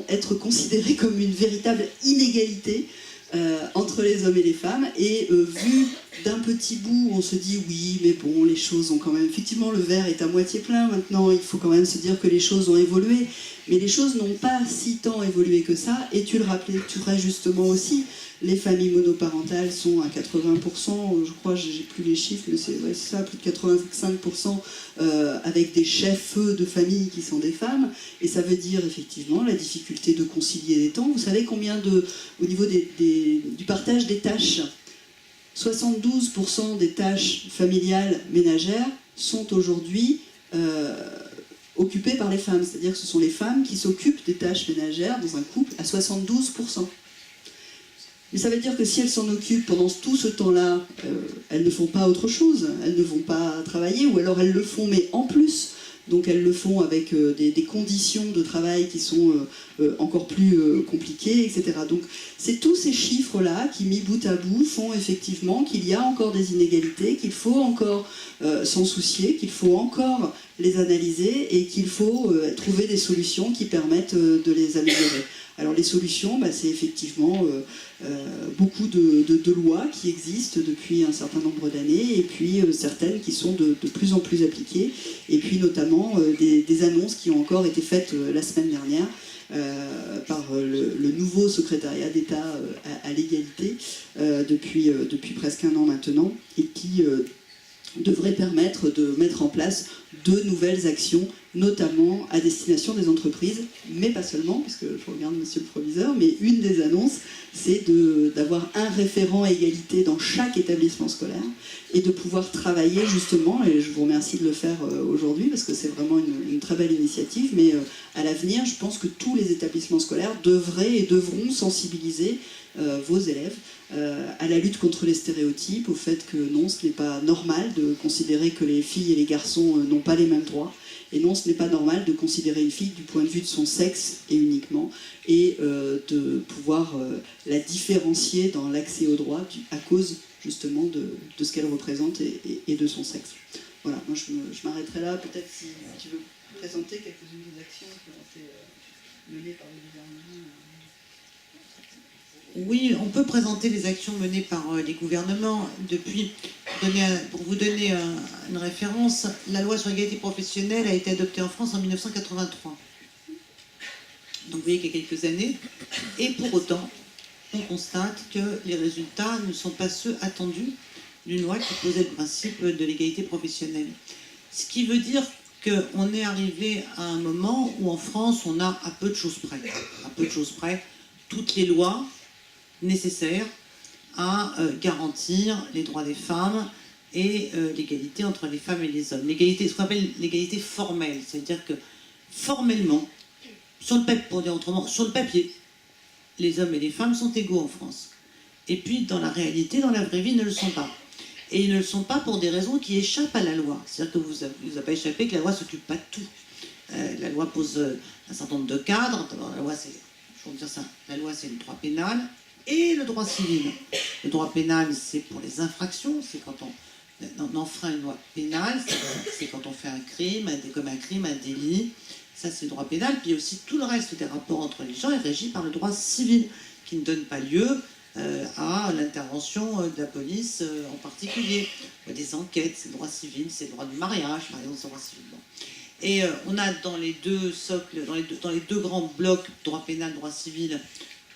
être considéré comme une véritable inégalité entre les hommes et les femmes, et vu d'un petit bout, on se dit oui, mais bon, les choses ont quand même... Effectivement, le verre est à moitié plein maintenant, il faut quand même se dire que les choses ont évolué, Mais les choses n'ont pas si tant évolué que ça, et tu le rappelais très justement aussi, les familles monoparentales sont à 80%, je crois, j'ai plus les chiffres, mais c'est ça, plus de 85%, avec des chefs de famille qui sont des femmes, et ça veut dire effectivement la difficulté de concilier les temps. Vous savez combien au niveau du partage des tâches, 72% des tâches familiales ménagères sont aujourd'hui occupées par les femmes, c'est-à-dire que ce sont les femmes qui s'occupent des tâches ménagères dans un couple à 72%. Mais ça veut dire que si elles s'en occupent pendant tout ce temps-là, elles ne font pas autre chose, elles ne vont pas travailler, ou alors elles le font mais en plus. Donc elles le font avec des conditions de travail qui sont encore plus compliquées, etc. Donc c'est tous ces chiffres-là qui, mis bout à bout, font effectivement qu'il y a encore des inégalités, qu'il faut encore s'en soucier, qu'il faut encore les analyser et qu'il faut trouver des solutions qui permettent de les améliorer. Alors les solutions, c'est effectivement beaucoup de lois qui existent depuis un certain nombre d'années, et puis certaines qui sont de plus en plus appliquées, et puis notamment des annonces qui ont encore été faites la semaine dernière par le nouveau secrétariat d'État à l'égalité depuis presque un an maintenant, et qui devrait permettre de mettre en place de nouvelles actions, notamment à destination des entreprises, mais pas seulement, puisque je regarde monsieur le proviseur, mais une des annonces, c'est d'avoir un référent égalité dans chaque établissement scolaire, et de pouvoir travailler justement, et je vous remercie de le faire aujourd'hui, parce que c'est vraiment une très belle initiative, mais à l'avenir, je pense que tous les établissements scolaires devraient et devront sensibiliser vos élèves à la lutte contre les stéréotypes, au fait que non, ce n'est pas normal de considérer que les filles et les garçons n'ont pas les mêmes droits, et non, ce n'est pas normal de considérer une fille du point de vue de son sexe et uniquement, et de pouvoir la différencier dans l'accès aux droits à cause justement de ce qu'elle représente et de son sexe. Voilà, moi je m'arrêterai là, peut-être si tu veux présenter quelques-unes des actions qui ont été menées par le gouvernement. Oui, on peut présenter les actions menées par les gouvernements. Pour vous donner une référence, la loi sur l'égalité professionnelle a été adoptée en France en 1983. Donc vous voyez qu'il y a quelques années. Et pour autant, on constate que les résultats ne sont pas ceux attendus d'une loi qui posait le principe de l'égalité professionnelle. Ce qui veut dire qu'on est arrivé à un moment où en France, on a à peu de choses près, toutes les lois nécessaires à garantir les droits des femmes et l'égalité entre les femmes et les hommes. L'égalité, ce qu'on appelle l'égalité formelle, c'est-à-dire que formellement, sur le papier, les hommes et les femmes sont égaux en France. Et puis dans la réalité, dans la vraie vie, ils ne le sont pas. Et ils ne le sont pas pour des raisons qui échappent à la loi. C'est-à-dire que vous n'avez pas échappé que la loi ne s'occupe pas de tout. La loi pose un certain nombre de cadres. La loi, c'est le droit pénal et le droit civil. Le droit pénal, c'est pour les infractions, c'est quand on enfreint une loi pénale, c'est quand on fait un crime, un délit. Ça, c'est le droit pénal. Puis il y a aussi tout le reste des rapports entre les gens est régi par le droit civil, qui ne donne pas lieu à l'intervention de la police en particulier. Il y a des enquêtes, c'est le droit civil, c'est le droit du mariage, par exemple, c'est le droit civil. Et on a dans les deux socles, dans les deux grands blocs, droit pénal, droit civil,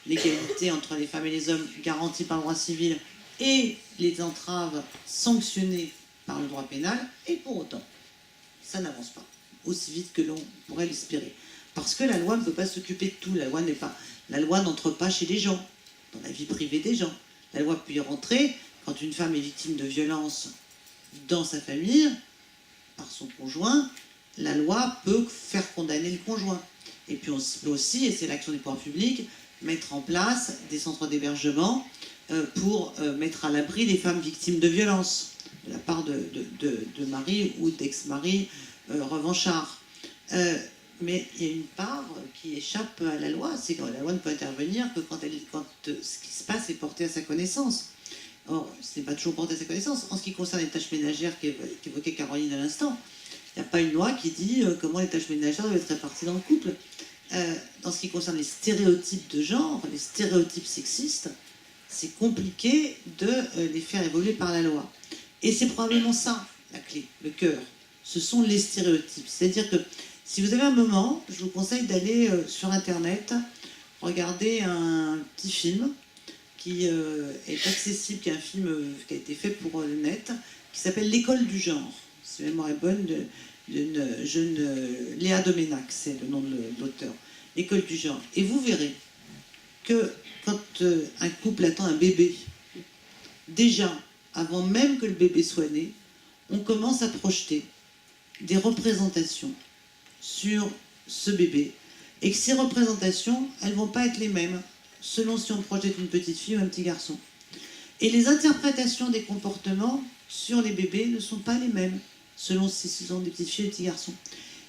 l'égalité entre les femmes et les hommes garantie par le droit civil et les entraves sanctionnées par le droit pénal. Et pour autant, ça n'avance pas aussi vite que l'on pourrait l'espérer. Parce que la loi ne peut pas s'occuper de tout. La loi n'entre pas chez les gens, dans la vie privée des gens. La loi peut y rentrer quand une femme est victime de violences dans sa famille, par son conjoint. La loi peut faire condamner le conjoint. Et puis on peut aussi, et c'est l'action des pouvoirs publics, mettre en place des centres d'hébergement pour mettre à l'abri les femmes victimes de violences de la part de maris ou d'ex-maris revanchards. Mais il y a une part qui échappe à la loi, c'est que la loi ne peut intervenir que quand ce qui se passe est porté à sa connaissance. Or, ce n'est pas toujours porté à sa connaissance. En ce qui concerne les tâches ménagères qu'évoquait Caroline à l'instant, il n'y a pas une loi qui dit comment les tâches ménagères doivent être réparties dans le couple. Dans ce qui concerne les stéréotypes de genre, les stéréotypes sexistes, c'est compliqué de les faire évoluer par la loi. Et c'est probablement ça, la clé, le cœur. Ce sont les stéréotypes. C'est-à-dire qu'il Si vous avez un moment, je vous conseille d'aller sur Internet, regarder un petit film qui est accessible, qui est un film qui a été fait pour le net, qui s'appelle L'école du genre. Si ma mémoire est bonne, d'une jeune Léa Doménac, c'est le nom de l'auteur. L'école du genre. Et vous verrez que quand un couple attend un bébé, déjà, avant même que le bébé soit né, on commence à projeter des représentations sur ce bébé, et que ces représentations, elles ne vont pas être les mêmes selon si on projette une petite fille ou un petit garçon. Et les interprétations des comportements sur les bébés ne sont pas les mêmes selon si ce sont des petites filles ou des petits garçons.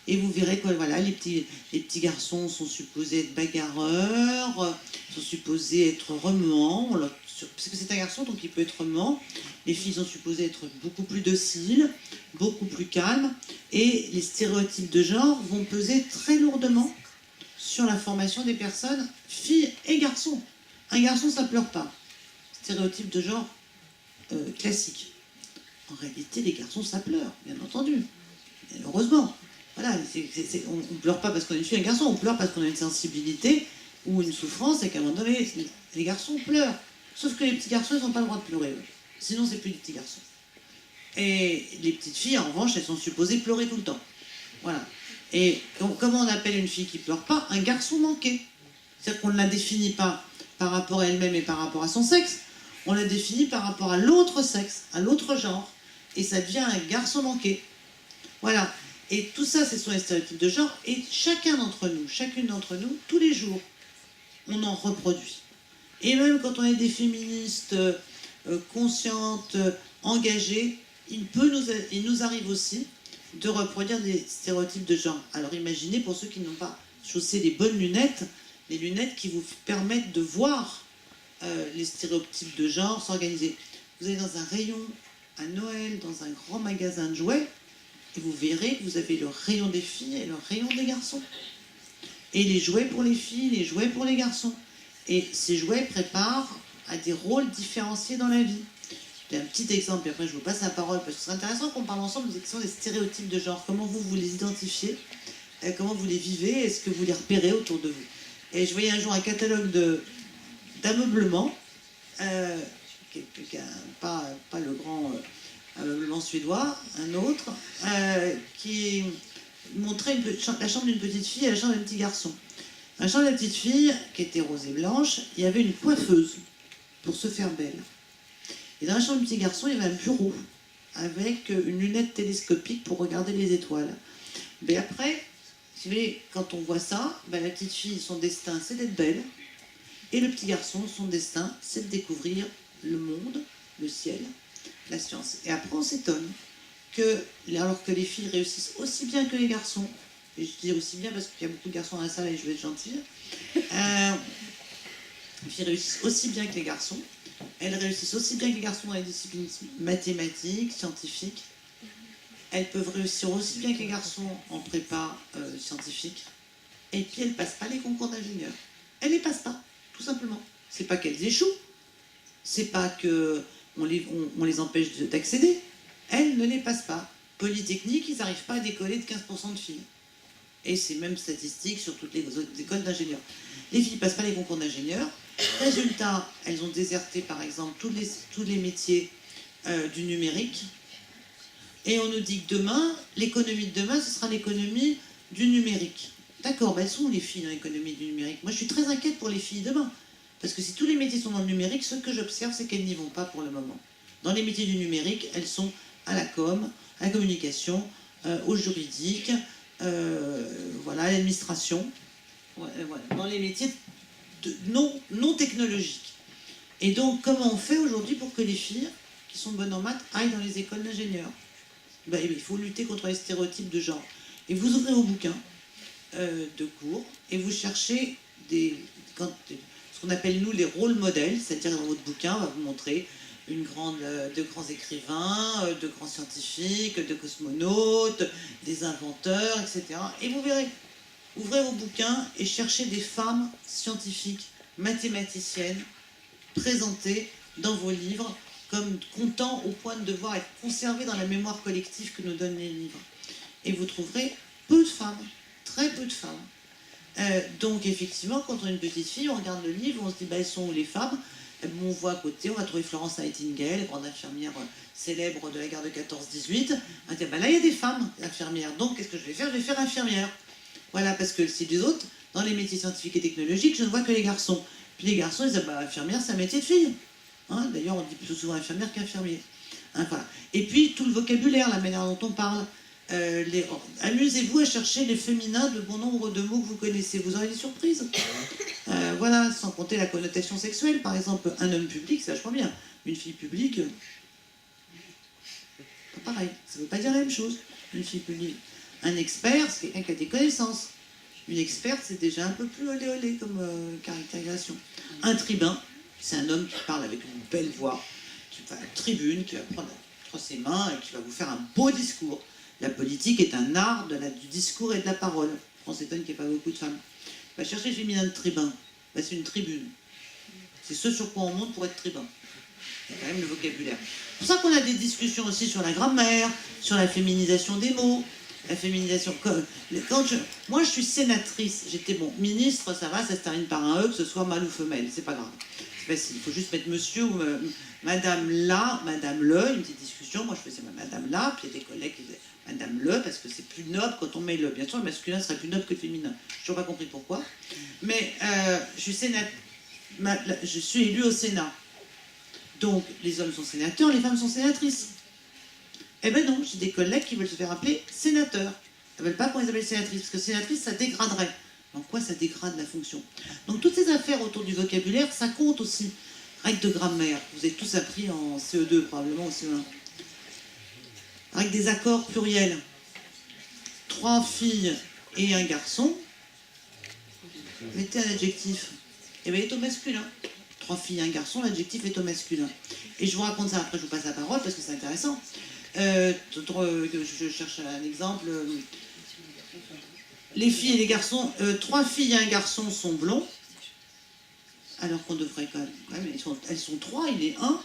Et vous verrez que voilà, les petits garçons sont supposés être bagarreurs, sont supposés être remuants, parce que c'est un garçon, donc il peut être remuant. Les filles sont supposées être beaucoup plus dociles, beaucoup plus calmes, et les stéréotypes de genre vont peser très lourdement sur la formation des personnes, filles et garçons. Un garçon, ça pleure pas. Stéréotype de genre classique. En réalité, les garçons, ça pleure, bien entendu. Et heureusement. Voilà, on ne pleure pas parce qu'on est une fille et un garçon, on pleure parce qu'on a une sensibilité ou une souffrance, et qu'à un moment donné, les garçons pleurent. Sauf que les petits garçons, ils n'ont pas le droit de pleurer, eux. Sinon, c'est plus des petits garçons. Et les petites filles, en revanche, elles sont supposées pleurer tout le temps. Voilà. Et comment on appelle une fille qui ne pleure pas? Un garçon manqué. C'est-à-dire qu'on ne la définit pas par rapport à elle-même et par rapport à son sexe, on la définit par rapport à l'autre sexe, à l'autre genre. Et ça devient un garçon manqué. Voilà. Et tout ça, ce sont les stéréotypes de genre. Et chacun d'entre nous, chacune d'entre nous, tous les jours, on en reproduit. Et même quand on est des féministes conscientes, engagées, il nous arrive aussi de reproduire des stéréotypes de genre. Alors imaginez, pour ceux qui n'ont pas chaussé les bonnes lunettes, les lunettes qui vous permettent de voir les stéréotypes de genre s'organiser. Vous allez dans un rayon à Noël, dans un grand magasin de jouets, et vous verrez que vous avez le rayon des filles et le rayon des garçons. Et les jouets pour les filles, les jouets pour les garçons. Et ces jouets préparent à des rôles différenciés dans la vie. J'ai un petit exemple, et après je vous passe la parole, parce que c'est intéressant qu'on parle ensemble des questions des stéréotypes de genre. Comment vous les identifiez, comment vous les vivez, est-ce que vous les repérez autour de vous. Et je voyais un jour un catalogue d'ameublement, pas le grand ameublement suédois, un autre, qui montrait la chambre d'une petite fille et la chambre d'un petit garçon. Dans la chambre de la petite fille, qui était rose et blanche, il y avait une coiffeuse pour se faire belle. Et dans la chambre du petit garçon, il y avait un bureau avec une lunette télescopique pour regarder les étoiles. Mais après, si vous voulez, quand on voit ça, la petite fille, son destin, c'est d'être belle. Et le petit garçon, son destin, c'est de découvrir le monde, le ciel, la science. Et après, on s'étonne que, alors que les filles réussissent aussi bien que les garçons, et je dis aussi bien parce qu'il y a beaucoup de garçons dans la salle et je vais être gentille, les filles réussissent aussi bien que les garçons. Elles réussissent aussi bien que les garçons dans les disciplines mathématiques, scientifiques. Elles peuvent réussir aussi bien que les garçons en prépa scientifique. Et puis elles ne passent pas les concours d'ingénieurs. Elles ne les passent pas, tout simplement. C'est pas qu'elles échouent, c'est pas qu'on les empêche d'accéder. Elles ne les passent pas. Polytechnique, ils n'arrivent pas à décoller de 15% de filles. Et c'est même statistique sur toutes les écoles d'ingénieurs. Les filles ne passent pas les concours d'ingénieurs. Résultat, elles ont déserté par exemple tous les métiers du numérique. Et on nous dit que demain, l'économie de demain, ce sera l'économie du numérique. D'accord, elles sont les filles dans l'économie du numérique. Moi, je suis très inquiète pour les filles demain. Parce que si tous les métiers sont dans le numérique, ce que j'observe, c'est qu'elles n'y vont pas pour le moment. Dans les métiers du numérique, elles sont à la com, à la communication, au juridique, voilà, à l'administration, voilà, dans les métiers non technologiques. Et donc, comment on fait aujourd'hui pour que les filles qui sont bonnes en maths aillent dans les écoles d'ingénieurs? Il faut lutter contre les stéréotypes de genre. Et vous ouvrez vos bouquins de cours et vous cherchez ce qu'on appelle nous les rôles modèles, c'est-à-dire dans votre bouquin, on va vous montrer de grands écrivains, de grands scientifiques, de cosmonautes, des inventeurs, etc. Et vous verrez, ouvrez vos bouquins et cherchez des femmes scientifiques, mathématiciennes, présentées dans vos livres comme comptant au point de devoir être conservées dans la mémoire collective que nous donnent les livres. Et vous trouverez peu de femmes. très peu de femmes. Donc effectivement, quand on est une petite fille, on regarde le livre, on se dit, elles sont où les femmes? On voit à côté, on va trouver Florence Nightingale, grande infirmière célèbre de la guerre de 14-18. On dit, là, il y a des femmes infirmières, donc qu'est-ce que je vais faire? Je vais faire infirmière. Voilà, parce que c'est les autres, dans les métiers scientifiques et technologiques, je ne vois que les garçons. Puis les garçons, ils disent, infirmière, c'est un métier de fille. Hein, d'ailleurs, on dit plus souvent infirmière qu'infirmier. Hein, voilà. Et puis, tout le vocabulaire, la manière dont on parle. Amusez-vous à chercher les féminins de bon nombre de mots que vous connaissez. Vous aurez des surprises. Voilà, sans compter la connotation sexuelle. Par exemple, un homme public, c'est vachement bien. Une fille publique, pas pareil. Ça ne veut pas dire la même chose. Une fille publique. Un expert, c'est quelqu'un qui a des connaissances. Une experte, c'est déjà un peu plus olé-olé comme caractérisation. Un tribun, c'est un homme qui parle avec une belle voix, qui va à la tribune, qui va prendre entre ses mains et qui va vous faire un beau discours. La politique est un art du discours et de la parole. On s'étonne qu'il n'y ait pas beaucoup de femmes. Va chercher le féminin de tribun. C'est une tribune. C'est ce sur quoi on monte pour être tribun. Il y a quand même le vocabulaire. C'est pour ça qu'on a des discussions aussi sur la grammaire, sur la féminisation des mots. La féminisation. Moi, je suis sénatrice. J'étais ministre, ça va, ça se termine par un E, que ce soit mâle ou femelle, c'est pas grave. C'est facile. Il faut juste mettre monsieur ou madame là, madame le, une petite discussion. Moi, je faisais madame là, puis il y a des collègues qui disaient madame le, parce que c'est plus noble quand on met le. Bien sûr, le masculin serait plus noble que le féminin. Je n'ai toujours pas compris pourquoi. Mais je suis élue au Sénat. Donc, les hommes sont sénateurs, les femmes sont sénatrices. Eh ben non, j'ai des collègues qui veulent se faire appeler sénateurs. Elles ne veulent pas qu'on les appelle sénatrices, parce que sénatrice, ça dégraderait. En quoi ça dégrade la fonction? Donc toutes ces affaires autour du vocabulaire, ça compte aussi. Règles de grammaire, vous avez tous appris en CE2, probablement au CE1. Règles des accords pluriels. 3 filles et un garçon, mettez un adjectif. Eh bien, il est au masculin. 3 filles et un garçon, l'adjectif est au masculin. Et je vous raconte ça, après je vous passe la parole, parce que c'est intéressant. Je cherche un exemple. Les filles et les garçons, 3 filles et un garçon sont blonds, alors qu'on devrait quand même, elles sont 3, il est 1,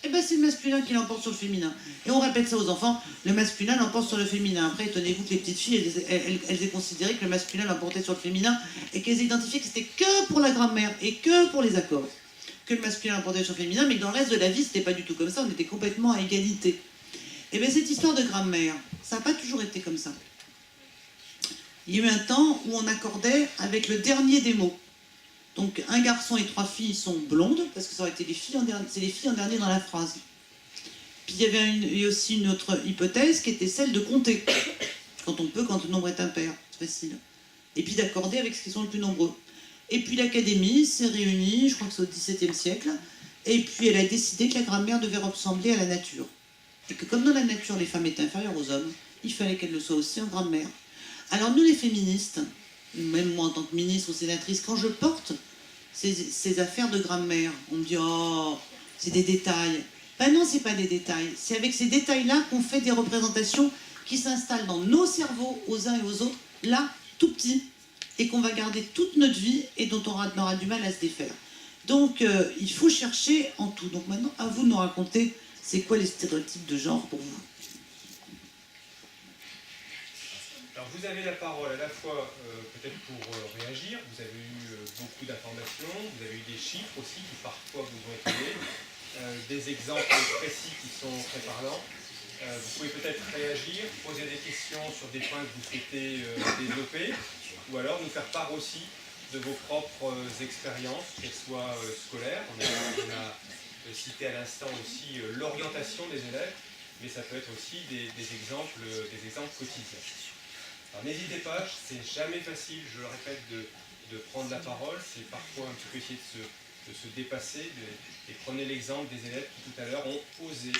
et bien c'est le masculin qui l'emporte sur le féminin. Et on répète ça aux enfants, le masculin l'emporte sur le féminin. Après, étonnez-vous que les petites filles, elles aient considéré que le masculin l'emportait sur le féminin, et qu'elles aient identifié que c'était que pour la grammaire, et que pour les accords, que le masculin l'emportait sur le féminin, mais que dans le reste de la vie, c'était pas du tout comme ça, on était complètement à égalité. Et bien cette histoire de grammaire, ça n'a pas toujours été comme ça. Il y a eu un temps où on accordait avec le dernier des mots. Donc un garçon et 3 filles sont blondes, parce que ça aurait été les filles en dernier, c'est les filles en dernier dans la phrase. Puis il y avait aussi une autre hypothèse qui était celle de compter. Quand on peut, quand le nombre est impair, c'est facile. Et puis d'accorder avec ce qui sont le plus nombreux. Et puis l'Académie s'est réunie, je crois que c'est au XVIIe siècle, et puis elle a décidé que la grammaire devait ressembler à la nature. Et que comme dans la nature, les femmes étaient inférieures aux hommes, il fallait qu'elles le soient aussi en grammaire. Alors nous, les féministes, même moi en tant que ministre ou sénatrice, quand je porte ces affaires de grammaire, on me dit « Oh, c'est des détails ». Ben non, c'est pas des détails. C'est avec ces détails-là qu'on fait des représentations qui s'installent dans nos cerveaux, aux uns et aux autres, là, tout petits, et qu'on va garder toute notre vie et dont on aura du mal à se défaire. Donc, il faut chercher en tout. Donc maintenant, à vous de nous raconter c'est quoi les stéréotypes de genre pour vous. Alors vous avez la parole à la fois peut-être pour réagir, vous avez eu beaucoup d'informations, vous avez eu des chiffres aussi qui parfois vous ont étonné, des exemples précis qui sont très parlants. Vous pouvez peut-être réagir, poser des questions sur des points que vous souhaitez développer, ou alors nous faire part aussi de vos propres expériences, qu'elles soient scolaires. On a cité à l'instant aussi l'orientation des élèves, mais ça peut être aussi des exemples quotidiens. Alors n'hésitez pas, c'est jamais facile, je le répète, de prendre la parole, c'est parfois un petit peu essayer de se dépasser, et prenez l'exemple des élèves qui tout à l'heure ont osé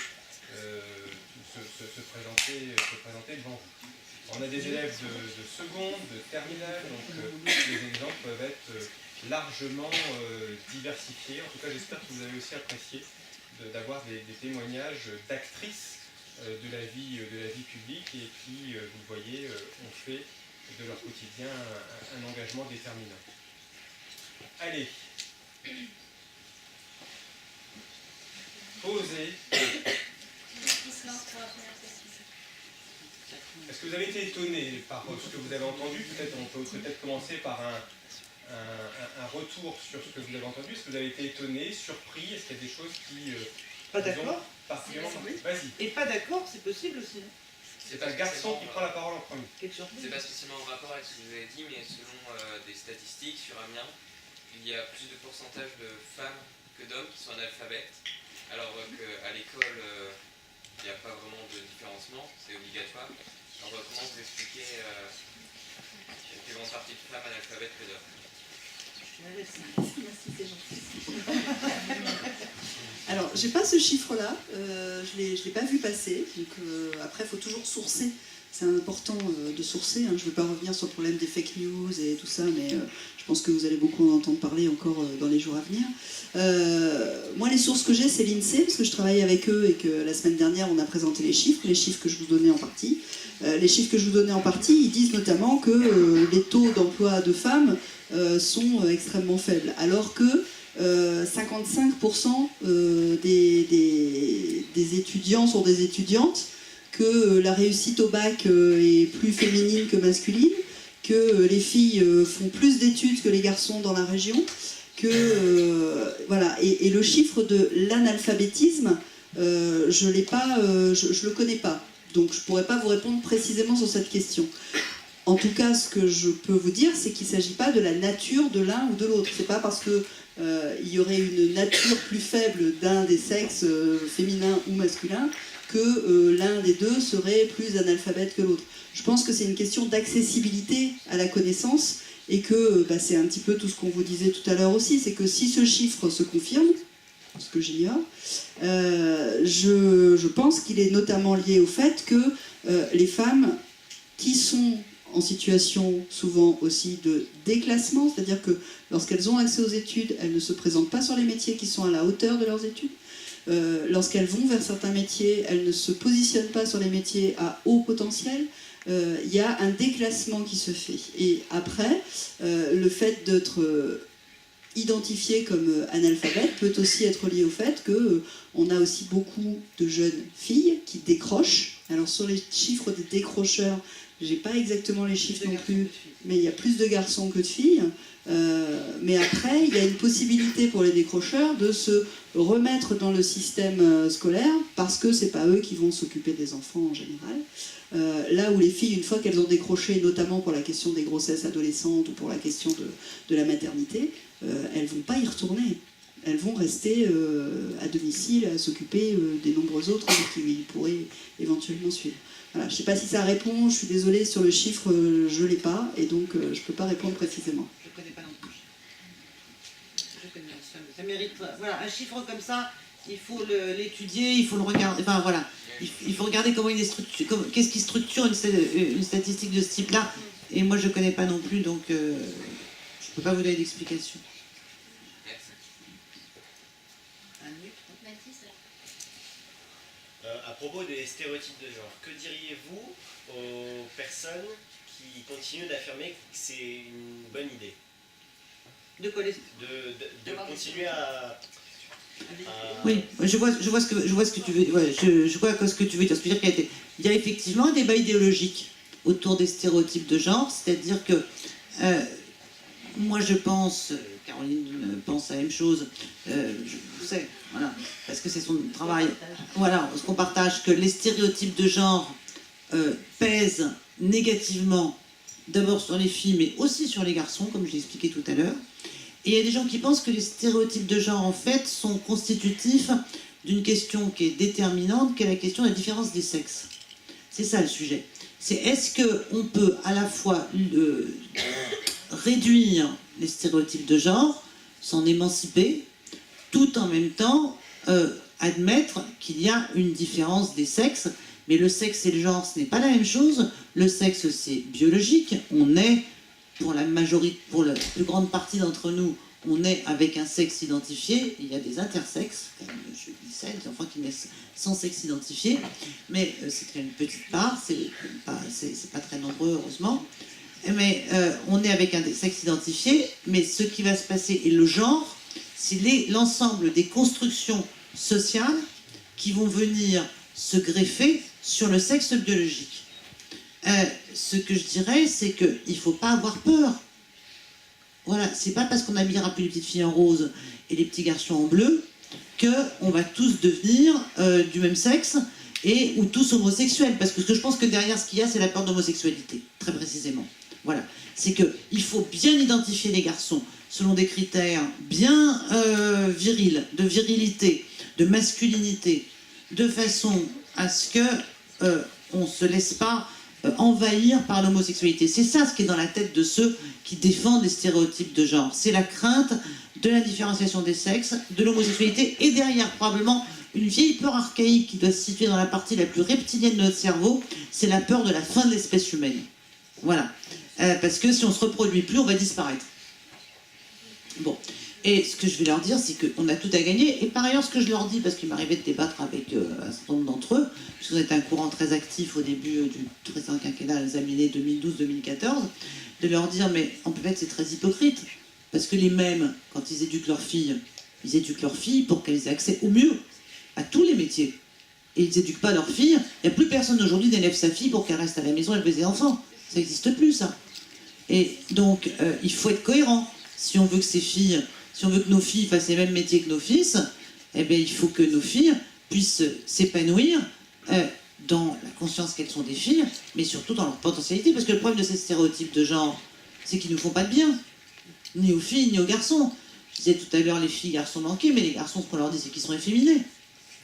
se présenter devant vous. On a des élèves de seconde, de terminale, donc les exemples peuvent être largement diversifiés. En tout cas, j'espère que vous avez aussi apprécié d'avoir des témoignages d'actrices de la vie publique et qui, vous voyez, ont fait de leur quotidien un engagement déterminant. Allez. Posez. Est-ce que vous avez été étonné par ce que vous avez entendu? Peut-être on peut commencer par un retour sur ce que vous avez entendu. Est-ce que vous avez été étonné, surpris? Est-ce qu'il y a des choses qui... Pas d'accord? Particulièrement... Vas-y. Et pas d'accord, c'est possible aussi. C'est un garçon qui prend la parole en premier. C'est pas spécialement en rapport avec ce que vous avez dit, mais selon des statistiques sur Amiens, il y a plus de pourcentage de femmes que d'hommes qui sont analphabètes, alors qu'à l'école, il n'y a pas vraiment de différencement, c'est obligatoire. Alors comment vous expliquez qu'il y a une plus grande partie de femmes analphabètes que d'hommes? Merci, c'est gentil. Alors, j'ai pas ce chiffre-là, je l'ai pas vu passer, donc après, il faut toujours sourcer. C'est important de sourcer, hein. Je ne veux pas revenir sur le problème des fake news et tout ça, mais je pense que vous allez beaucoup en entendre parler encore dans les jours à venir. Moi, les sources que j'ai, c'est l'INSEE, parce que je travaille avec eux et que la semaine dernière, on a présenté les chiffres que je vous donnais en partie. Les chiffres que je vous donnais en partie, ils disent notamment que les taux d'emploi de femmes sont extrêmement faibles, alors que 55% des étudiants sont des étudiantes, que la réussite au bac est plus féminine que masculine, que les filles font plus d'études que les garçons dans la région, que voilà. Et le chiffre de l'analphabétisme, je le connais pas, donc je pourrais pas vous répondre précisément sur cette question. En tout cas, ce que je peux vous dire, c'est qu'il ne s'agit pas de la nature de l'un ou de l'autre. C'est pas parce que il y aurait une nature plus faible d'un des sexes, féminin ou masculin, que l'un des deux serait plus analphabète que l'autre. Je pense que c'est une question d'accessibilité à la connaissance et que c'est un petit peu tout ce qu'on vous disait tout à l'heure aussi, c'est que si ce chiffre se confirme, ce que j'ignore, je pense qu'il est notamment lié au fait que les femmes qui sont en situation souvent aussi de déclassement, c'est-à-dire que lorsqu'elles ont accès aux études, elles ne se présentent pas sur les métiers qui sont à la hauteur de leurs études. Lorsqu'elles vont vers certains métiers, elles ne se positionnent pas sur les métiers à haut potentiel. Il y a un déclassement qui se fait. Et après, le fait d'être identifié comme analphabète peut aussi être lié au fait qu'on a aussi beaucoup de jeunes filles qui décrochent. Alors sur les chiffres des décrocheurs, j'ai pas exactement les chiffres non plus, mais il y a plus de garçons que de filles. Mais après, il y a une possibilité pour les décrocheurs de se remettre dans le système scolaire parce que c'est pas eux qui vont s'occuper des enfants en général. Là où les filles, une fois qu'elles ont décroché, notamment pour la question des grossesses adolescentes ou pour la question de la maternité, elles vont pas y retourner. Elles vont rester à domicile à s'occuper des nombreux autres qui pourraient éventuellement suivre. Voilà, je ne sais pas si ça répond, je suis désolée, sur le chiffre, je ne l'ai pas, et donc je ne peux pas répondre précisément. Je ne connais pas non plus. Ça mérite, voilà, un chiffre comme ça, il faut l'étudier, il faut le regarder, enfin voilà, il faut regarder comment il est structuré, qu'est-ce qui structure une statistique de ce type-là, et moi je ne connais pas non plus, donc je ne peux pas vous donner d'explication. À propos des stéréotypes de genre, que diriez-vous aux personnes qui continuent d'affirmer que c'est une bonne idée? De quoi de continuer à... Oui, je vois ce que tu veux, ouais, je vois ce que tu veux dire. C'est-à-dire qu'il y a effectivement un débat idéologique autour des stéréotypes de genre, c'est-à-dire que moi je pense, Caroline pense la même chose, je sais, voilà, parce que c'est son travail, voilà, ce qu'on partage, que les stéréotypes de genre pèsent négativement, d'abord sur les filles, mais aussi sur les garçons, comme je l'ai expliqué tout à l'heure. Et il y a des gens qui pensent que les stéréotypes de genre, en fait, sont constitutifs d'une question qui est déterminante, qui est la question de la différence des sexes. C'est ça le sujet. C'est est-ce qu'on peut à la fois réduire les stéréotypes de genre, s'en émanciper, tout en même temps admettre qu'il y a une différence des sexes, mais le sexe et le genre, ce n'est pas la même chose. Le sexe, c'est biologique. On est, pour la plus grande partie d'entre nous, on est avec un sexe identifié. Il y a des intersexes, comme je dis ça, des enfants qui naissent sans sexe identifié, mais c'est une petite part, c'est pas très nombreux, heureusement. Mais on est avec un sexe identifié, mais ce qui va se passer, et le genre, c'est l'ensemble des constructions sociales qui vont venir se greffer sur le sexe biologique. Ce que je dirais, c'est qu'il ne faut pas avoir peur. Voilà, c'est pas parce qu'on habillera plus les petites filles en rose et les petits garçons en bleu qu'on va tous devenir du même sexe ou tous homosexuels. Parce que je pense que derrière ce qu'il y a, c'est la peur d'homosexualité, très précisément. Voilà, c'est qu'il faut bien identifier les garçons selon des critères bien virils, de virilité, de masculinité, de façon à ce que on ne se laisse pas envahir par l'homosexualité. C'est ça ce qui est dans la tête de ceux qui défendent les stéréotypes de genre. C'est la crainte de la différenciation des sexes, de l'homosexualité, et derrière probablement une vieille peur archaïque qui doit se situer dans la partie la plus reptilienne de notre cerveau, c'est la peur de la fin de l'espèce humaine. Voilà. Parce que si on ne se reproduit plus, on va disparaître. Bon. Et ce que je vais leur dire, c'est qu'on a tout à gagner. Et par ailleurs, ce que je leur dis, parce qu'il m'arrivait de débattre avec un certain nombre d'entre eux, puisque vous êtes un courant très actif au début du précédent quinquennat, les années 2012-2014, de leur dire, mais en fait, c'est très hypocrite. Parce que les mêmes, quand ils éduquent leurs filles, ils éduquent leurs filles pour qu'elles aient accès au mieux à tous les métiers. Et ils n'éduquent pas leurs filles. Il n'y a plus personne aujourd'hui n'élève sa fille pour qu'elle reste à la maison et élever ses enfants. Ça n'existe plus, ça. Et donc, il faut être cohérent. Si on veut que nos filles fassent les mêmes métiers que nos fils, eh bien, il faut que nos filles puissent s'épanouir dans la conscience qu'elles sont des filles, mais surtout dans leur potentialité. Parce que le problème de ces stéréotypes de genre, c'est qu'ils ne nous font pas de bien, ni aux filles, ni aux garçons. Je disais tout à l'heure, les filles, garçons manqués, mais les garçons, ce qu'on leur dit, c'est qu'ils sont efféminés.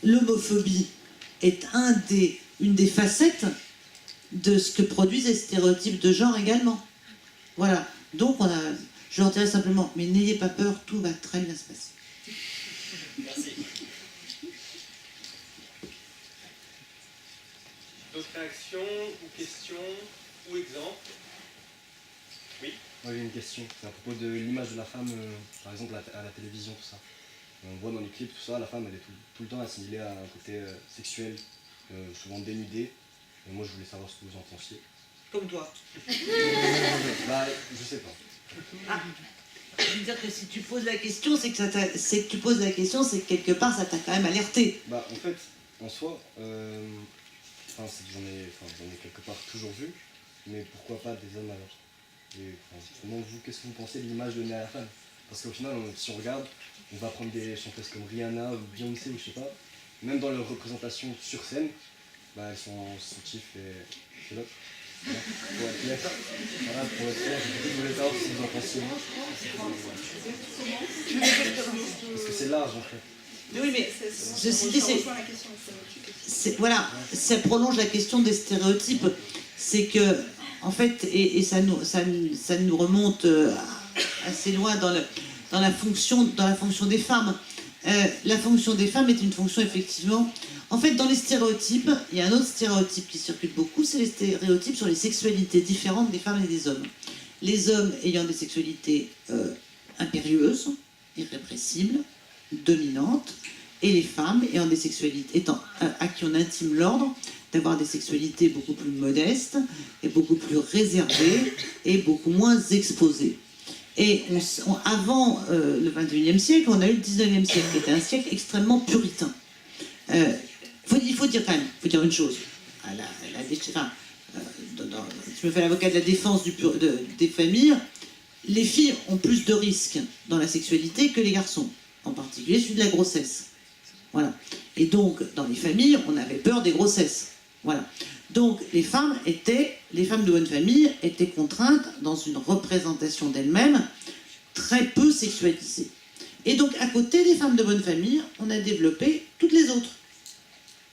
L'homophobie est une des facettes de ce que produisent les stéréotypes de genre également. Voilà. Donc, je leur dirais simplement, mais n'ayez pas peur, tout va très bien se passer. Merci. D'autres réactions ou questions ou exemples? Oui. Moi j'ai une question, c'est à propos de l'image de la femme, par exemple à la télévision, tout ça. On voit dans les clips, tout ça, la femme elle est tout le temps assimilée à un côté sexuel, souvent dénudé. Et moi je voulais savoir ce que vous en pensiez. Comme toi. Bah, je sais pas. Ah, je veux dire que si tu poses la question, c'est que quelque part ça t'a quand même alerté. Bah en fait, en soi, j'en ai quelque part toujours vu, mais pourquoi pas des hommes alors? Et justement, vous, qu'est-ce que vous pensez de l'image donnée à la femme? Parce qu'au final, si on regarde, on va prendre des chanteuses comme Rihanna ou Beyoncé ou je sais pas, même dans leur représentation sur scène, bah, elles sont soutifs et c'est l'autre. Voilà, pour être clair, je voulais savoir si vous en pensez. Parce que c'est large en fait. Oui, mais ceci dit, voilà, ça prolonge la question des stéréotypes. C'est que, en fait, et ça nous remonte assez loin dans la fonction des femmes. La fonction des femmes est une fonction effectivement. En fait, dans les stéréotypes, il y a un autre stéréotype qui circule beaucoup, c'est les stéréotypes sur les sexualités différentes des femmes et des hommes. Les hommes ayant des sexualités impérieuses, irrépressibles, dominantes, et les femmes ayant des sexualités, à qui on intime l'ordre d'avoir des sexualités beaucoup plus modestes, et beaucoup plus réservées, et beaucoup moins exposées. Et avant le XXIe siècle, on a eu le XIXe siècle, qui était un siècle extrêmement puritain. Il faut dire quand même, il faut dire une chose. Je me fais l'avocat de la défense des familles. Les filles ont plus de risques dans la sexualité que les garçons, en particulier celui de la grossesse. Voilà. Et donc, dans les familles, on avait peur des grossesses. Voilà. Donc, les femmes de bonne famille étaient contraintes dans une représentation d'elles-mêmes très peu sexualisée. Et donc, à côté des femmes de bonne famille, on a développé toutes les autres,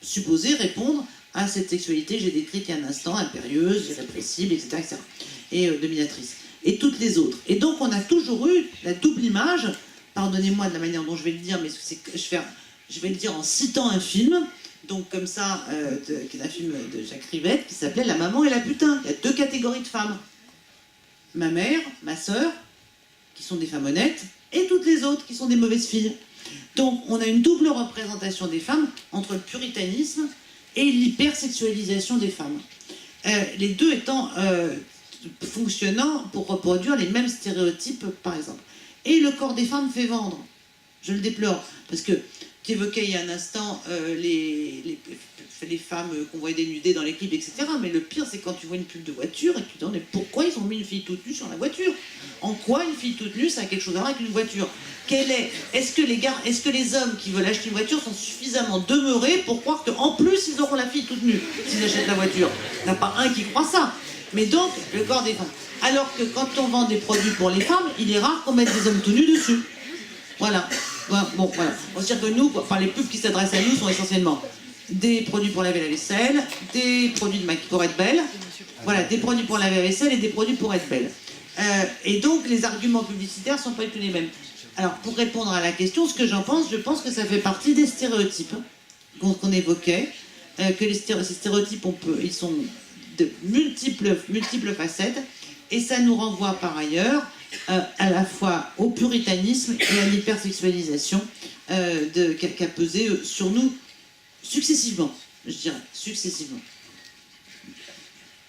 supposées répondre à cette sexualité que j'ai décrite il y a un instant, impérieuse, irrépressible, etc. et dominatrice. Et toutes les autres. Et donc, on a toujours eu la double image, pardonnez-moi de la manière dont je vais le dire, mais je vais le dire en citant un film, donc comme ça, qui est un film de Jacques Rivette, qui s'appelait La maman et la putain. Il y a deux catégories de femmes. Ma mère, ma sœur, qui sont des femmes honnêtes, et toutes les autres qui sont des mauvaises filles. Donc on a une double représentation des femmes entre le puritanisme et l'hypersexualisation des femmes. Les deux étant fonctionnant pour reproduire les mêmes stéréotypes, par exemple. Et le corps des femmes fait vendre. Je le déplore, parce que tu évoquais il y a un instant les femmes qu'on voit dénudées dans les clips, etc. Mais le pire, c'est quand tu vois une pub de voiture et que tu te demandes mais pourquoi ils ont mis une fille toute nue sur la voiture? En quoi une fille toute nue, ça a quelque chose à voir avec une voiture? Est-ce que les hommes qui veulent acheter une voiture sont suffisamment demeurés pour croire qu'en plus, ils auront la fille toute nue s'ils achètent la voiture? Il n'y en a pas un qui croit ça. Mais donc, le corps des femmes. Alors que quand on vend des produits pour les femmes, il est rare qu'on mette des hommes tout nus dessus. Voilà. Bon, voilà. On va dire que nous, enfin, les pubs qui s'adressent à nous sont essentiellement des produits pour laver la vaisselle, des produits pour être belle. Voilà, des produits pour laver la vaisselle et des produits pour être belle. Et donc, les arguments publicitaires ne sont pas du tout les mêmes. Alors, pour répondre à la question, ce que j'en pense, je pense que ça fait partie des stéréotypes qu'on évoquait, que ces stéréotypes, ils sont de multiples facettes, et ça nous renvoie par ailleurs à la fois au puritanisme et à l'hypersexualisation qu'a pesé sur nous successivement, je dirais, successivement.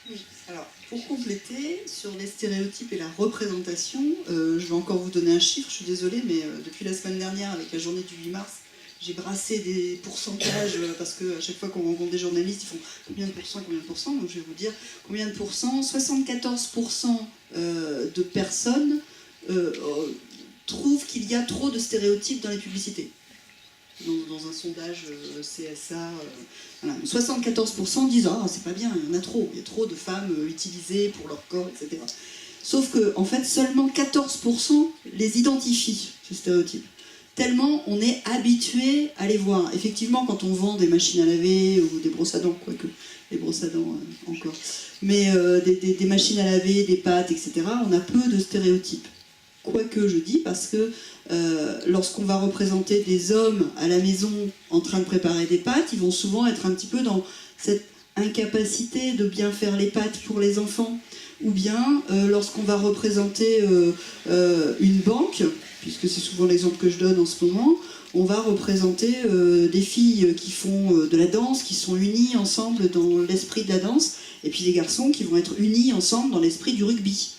Oui, alors pour compléter, sur les stéréotypes et la représentation, je vais encore vous donner un chiffre, je suis désolée, mais depuis la semaine dernière, avec la journée du 8 mars, j'ai brassé des pourcentages, parce qu'à chaque fois qu'on rencontre des journalistes, ils font combien de pourcents, donc je vais vous dire combien de pourcents. 74% de personnes trouvent qu'il y a trop de stéréotypes dans les publicités. Dans un sondage CSA, voilà. 74% disent « Ah, c'est pas bien, il y en a trop, il y a trop de femmes utilisées pour leur corps, etc. » Sauf que, en fait, seulement 14% les identifient, ces stéréotypes. Tellement on est habitué à les voir. Effectivement, quand on vend des machines à laver ou des brosses à dents, quoique les brosses à dents encore, mais des machines à laver, des pâtes, etc., on a peu de stéréotypes. Quoique je dis, parce que lorsqu'on va représenter des hommes à la maison en train de préparer des pâtes, ils vont souvent être un petit peu dans cette incapacité de bien faire les pâtes pour les enfants. Ou bien lorsqu'on va représenter une banque, puisque c'est souvent l'exemple que je donne en ce moment, on va représenter des filles qui font de la danse, qui sont unies ensemble dans l'esprit de la danse, et puis des garçons qui vont être unis ensemble dans l'esprit du rugby.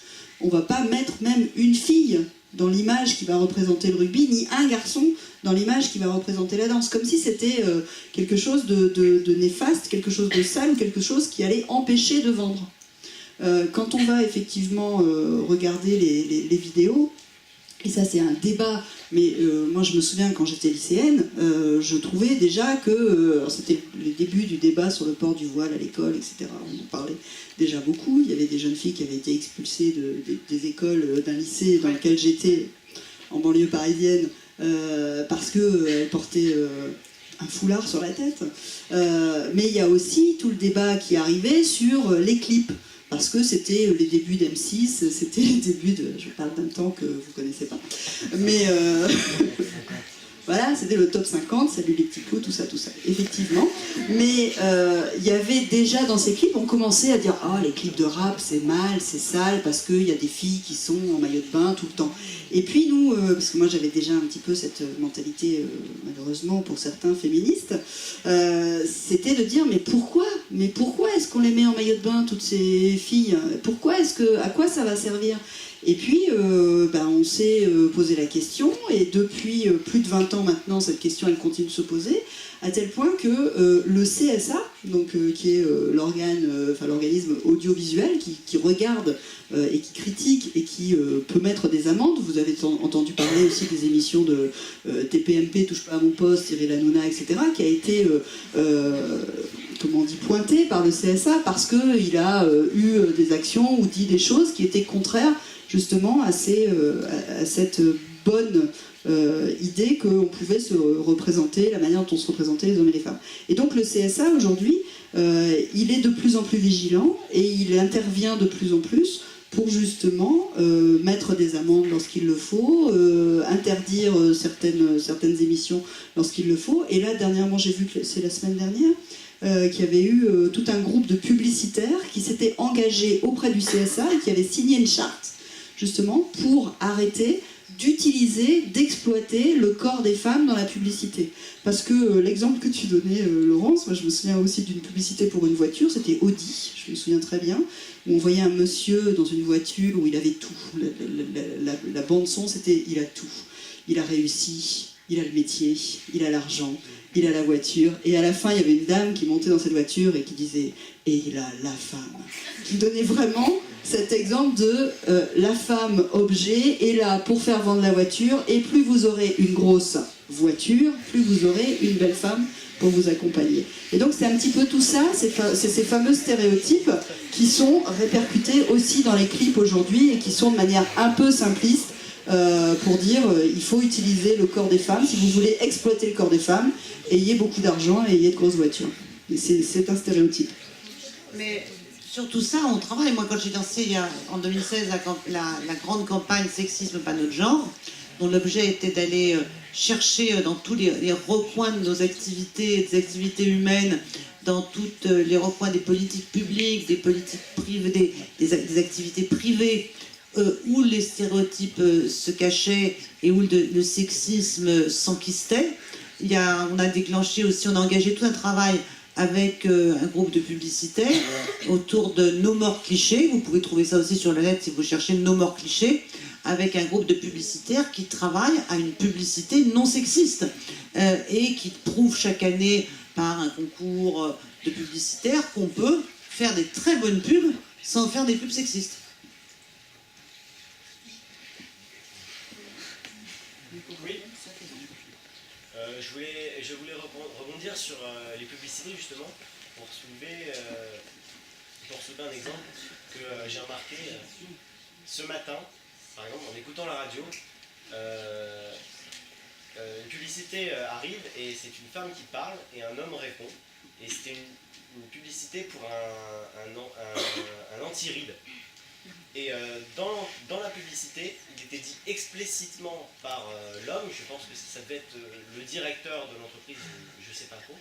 On ne va pas mettre même une fille dans l'image qui va représenter le rugby, ni un garçon dans l'image qui va représenter la danse, comme si c'était quelque chose de néfaste, quelque chose de sale, quelque chose qui allait empêcher de vendre. Quand on va effectivement regarder les vidéos, et ça c'est un débat, mais moi je me souviens quand j'étais lycéenne, je trouvais déjà que, c'était le début du débat sur le port du voile à l'école, etc. On en parlait déjà beaucoup, il y avait des jeunes filles qui avaient été expulsées des écoles d'un lycée dans lequel j'étais, en banlieue parisienne, parce qu'elles portaient un foulard sur la tête. Mais il y a aussi tout le débat qui arrivait sur les clips. Parce que c'était les débuts d'M6, c'était les débuts de... Je parle d'un temps que vous ne connaissez pas. Mais voilà, c'était le top 50, salut les petits pots, tout ça, effectivement. Mais il y avait déjà dans ces clips, on commençait à dire « Ah, les clips de rap, c'est mal, c'est sale, parce qu'il y a des filles qui sont en maillot de bain tout le temps. » Et puis nous, parce que moi j'avais déjà un petit peu cette mentalité, malheureusement pour certains féministes, c'était de dire mais pourquoi est-ce qu'on les met en maillot de bain, toutes ces filles? À quoi ça va servir? Et puis on s'est posé la question, et depuis plus de 20 ans maintenant, cette question elle continue de se poser, à tel point que le CSA, donc, qui est l'organisme audiovisuel qui regarde et qui critique et qui peut mettre des amendes. Vous avez entendu parler aussi des émissions de TPMP, Touche pas à mon poste, Cyril Hanouna, etc., qui a été pointé par le CSA parce qu'il a eu des actions ou dit des choses qui étaient contraires justement à cette bonne idée qu'on pouvait se représenter, la manière dont on se représentait les hommes et les femmes. Et donc le CSA aujourd'hui, il est de plus en plus vigilant et il intervient de plus en plus pour justement mettre des amendes lorsqu'il le faut, interdire certaines émissions lorsqu'il le faut. Et là, dernièrement, j'ai vu que c'est la semaine dernière, qu'il y avait eu tout un groupe de publicitaires qui s'étaient engagés auprès du CSA et qui avaient signé une charte justement pour arrêter d'exploiter le corps des femmes dans la publicité. Parce que l'exemple que tu donnais, Laurence, moi je me souviens aussi d'une publicité pour une voiture, c'était Audi, je me souviens très bien, où on voyait un monsieur dans une voiture où il avait tout. La bande son, c'était il a tout. Il a réussi, il a le métier, il a l'argent, il a la voiture. Et à la fin, il y avait une dame qui montait dans cette voiture et qui disait « et il a la femme », qui donnait vraiment cet exemple de la femme objet est là pour faire vendre la voiture, et plus vous aurez une grosse voiture, plus vous aurez une belle femme pour vous accompagner. Et donc c'est un petit peu tout ça, c'est ces fameux stéréotypes qui sont répercutés aussi dans les clips aujourd'hui et qui sont de manière un peu simpliste pour dire il faut utiliser le corps des femmes. Si vous voulez exploiter le corps des femmes, ayez beaucoup d'argent et ayez de grosses voitures. C'est un stéréotype. Mais sur tout ça, on travaille. Moi, quand j'ai lancé en 2016 la grande campagne Sexisme pas notre genre, dont l'objet était d'aller chercher dans tous les recoins de nos activités, des activités humaines, dans tous les recoins des politiques publiques, des politiques privées, des activités privées, où les stéréotypes se cachaient et où le sexisme s'enquistait. On a déclenché aussi, on a engagé tout un travail avec un groupe de publicitaires autour de No More Clichés. Vous pouvez trouver ça aussi sur le net si vous cherchez No More Clichés, avec un groupe de publicitaires qui travaillent à une publicité non sexiste et qui prouvent chaque année par un concours de publicitaires qu'on peut faire des très bonnes pubs sans faire des pubs sexistes. Oui. Je voulais rebondir sur les publicités justement pour soulever un exemple que j'ai remarqué ce matin, par exemple en écoutant la radio. Une publicité arrive et c'est une femme qui parle et un homme répond. Et c'était une publicité pour un anti-rides. Et dans la publicité, il était dit explicitement par l'homme, je pense que ça devait être le directeur de l'entreprise, je ne sais pas trop,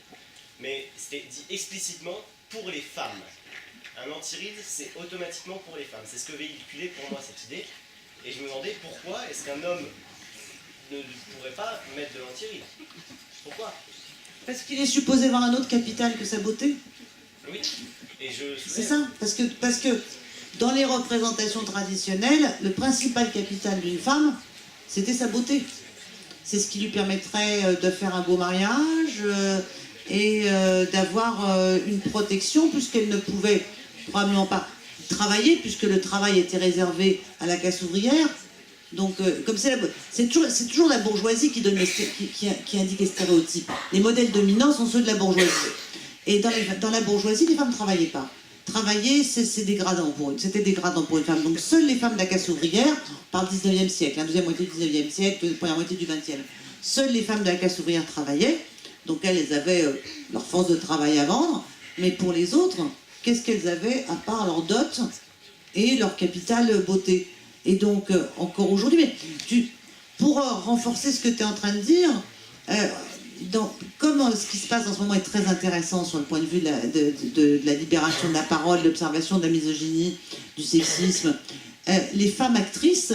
mais c'était dit explicitement pour les femmes. Un anti-ride, c'est automatiquement pour les femmes. C'est ce que véhiculait pour moi cette idée. Et je me demandais pourquoi est-ce qu'un homme ne pourrait pas mettre de l'anti-ride. Pourquoi? Parce qu'il est supposé avoir un autre capital que sa beauté. Oui, et c'est ça, parce que dans les représentations traditionnelles, le principal capital d'une femme, c'était sa beauté. C'est ce qui lui permettrait de faire un beau mariage et d'avoir une protection, puisqu'elle ne pouvait probablement pas travailler, puisque le travail était réservé à la classe ouvrière. Donc, comme c'est toujours la bourgeoisie qui indique les stéréotypes. Les modèles dominants sont ceux de la bourgeoisie. Et dans la bourgeoisie, les femmes ne travaillaient pas. Travailler, c'est dégradant pour eux. C'était dégradant pour une femme. Donc, seules les femmes de la classe ouvrière, on parle du 19e siècle, la deuxième moitié du 19e siècle, la première moitié du 20e, seules les femmes de la classe ouvrière travaillaient. Donc, elles avaient leur force de travail à vendre. Mais pour les autres, qu'est-ce qu'elles avaient à part leur dot et leur capital beauté? Et donc, encore aujourd'hui, mais pour renforcer ce que tu es en train de dire, comme ce qui se passe en ce moment est très intéressant sur le point de vue de la libération de la parole, de l'observation de la misogynie, du sexisme, les femmes actrices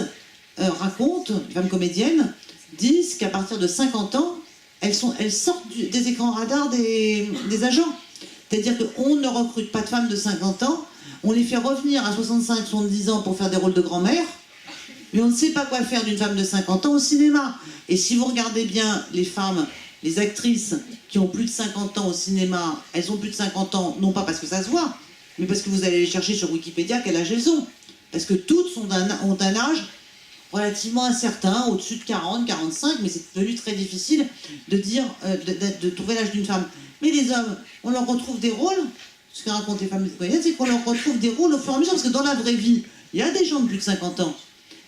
racontent, les femmes comédiennes, disent qu'à partir de 50 ans, elles sortent des écrans radars des agents. C'est-à-dire qu'on ne recrute pas de femmes de 50 ans, on les fait revenir à 65-70 ans pour faire des rôles de grand-mère, mais on ne sait pas quoi faire d'une femme de 50 ans au cinéma. Et si vous regardez bien les femmes, les actrices qui ont plus de 50 ans au cinéma, elles ont plus de 50 ans, non pas parce que ça se voit, mais parce que vous allez les chercher sur Wikipédia quel âge elles ont. Parce que toutes ont un âge relativement incertain, au-dessus de 40, 45, mais c'est devenu très difficile de dire, de trouver l'âge d'une femme. Mais les hommes, on leur retrouve des rôles, ce que racontent les femmes comédiennes, c'est qu'on leur retrouve des rôles au fur et à mesure, parce que dans la vraie vie, il y a des gens de plus de 50 ans.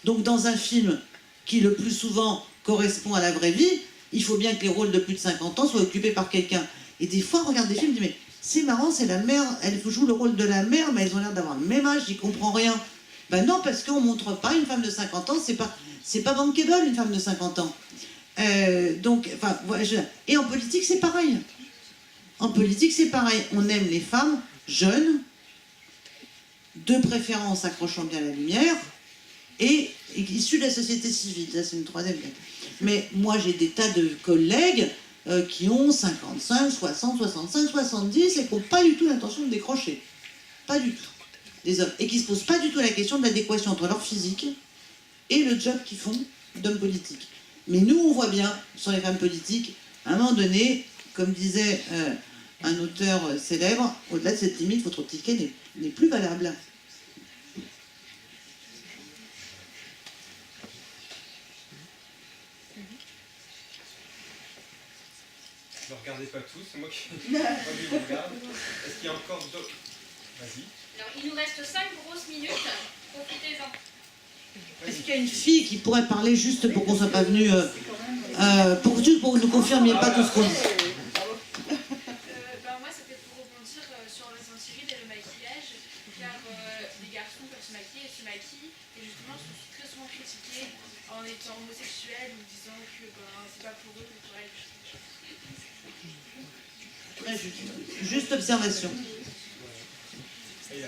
Donc dans un film qui le plus souvent correspond à la vraie vie, il faut bien que les rôles de plus de 50 ans soient occupés par quelqu'un. Et des fois, on regarde des films, on dit mais c'est marrant, c'est la mère, elle joue le rôle de la mère, mais elles ont l'air d'avoir le même âge, j'y comprends rien. Ben non, parce qu'on ne montre pas une femme de 50 ans, c'est pas bankable une femme de 50 ans. Et en politique, c'est pareil. En politique, c'est pareil. On aime les femmes jeunes, de préférence accrochant bien la lumière, et issus de la société civile. Ça, c'est une troisième. Mais moi, j'ai des tas de collègues qui ont 55, 60, 65, 70 et qui n'ont pas du tout l'intention de décrocher. Pas du tout. Des hommes. Et qui ne se posent pas du tout la question de l'adéquation entre leur physique et le job qu'ils font d'homme politique. Mais nous, on voit bien, sur les femmes politiques, à un moment donné, comme disait un auteur célèbre, au-delà de cette limite, votre ticket n'est plus valable. Ne regardez pas tous, c'est moi qui vous regarde. Est-ce qu'il y a encore d'autres? Vas-y. Alors, il nous reste 5 grosses minutes. Profitez-en. Est-ce qu'il y a une fille qui pourrait parler juste pour qu'on ne soit pas venu, pour que nous confirmiez pas tout ce qu'on dit? Moi, c'était pour rebondir sur les anti-rides et le maquillage, car les garçons peuvent se maquiller et se maquillent, et justement, sont très souvent critiqués en étant homosexuels ou disant que c'est pas pour eux, mais pour elles. Juste observation. Mais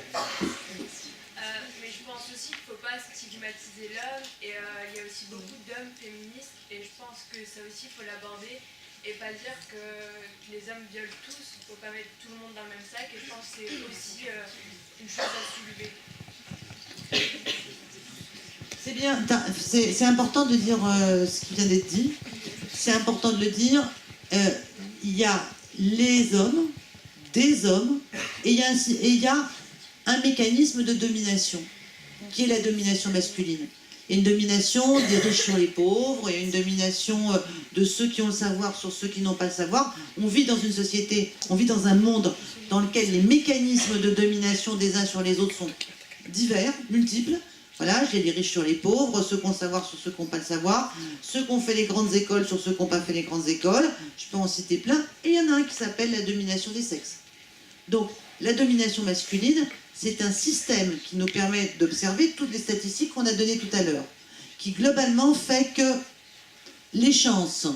je pense aussi qu'il ne faut pas stigmatiser l'homme, et il y a aussi beaucoup d'hommes féministes, et je pense que ça aussi, il faut l'aborder, et pas dire que les hommes violent tous, il ne faut pas mettre tout le monde dans le même sac, et je pense que c'est aussi une chose à soulever. C'est bien, c'est important de dire ce qui vient d'être dit, c'est important de le dire, il y a les hommes, des hommes, et il y a un mécanisme de domination, qui est la domination masculine. Il y a une domination des riches sur les pauvres, il y a une domination de ceux qui ont le savoir sur ceux qui n'ont pas le savoir. On vit dans une société, on vit dans un monde dans lequel les mécanismes de domination des uns sur les autres sont divers, multiples. Voilà, j'ai les riches sur les pauvres, ceux qui ont le savoir sur ceux qui n'ont pas le savoir, ceux qui ont fait les grandes écoles sur ceux qui n'ont pas fait les grandes écoles, je peux en citer plein, et il y en a un qui s'appelle la domination des sexes. Donc, la domination masculine, c'est un système qui nous permet d'observer toutes les statistiques qu'on a données tout à l'heure, qui globalement fait que les chances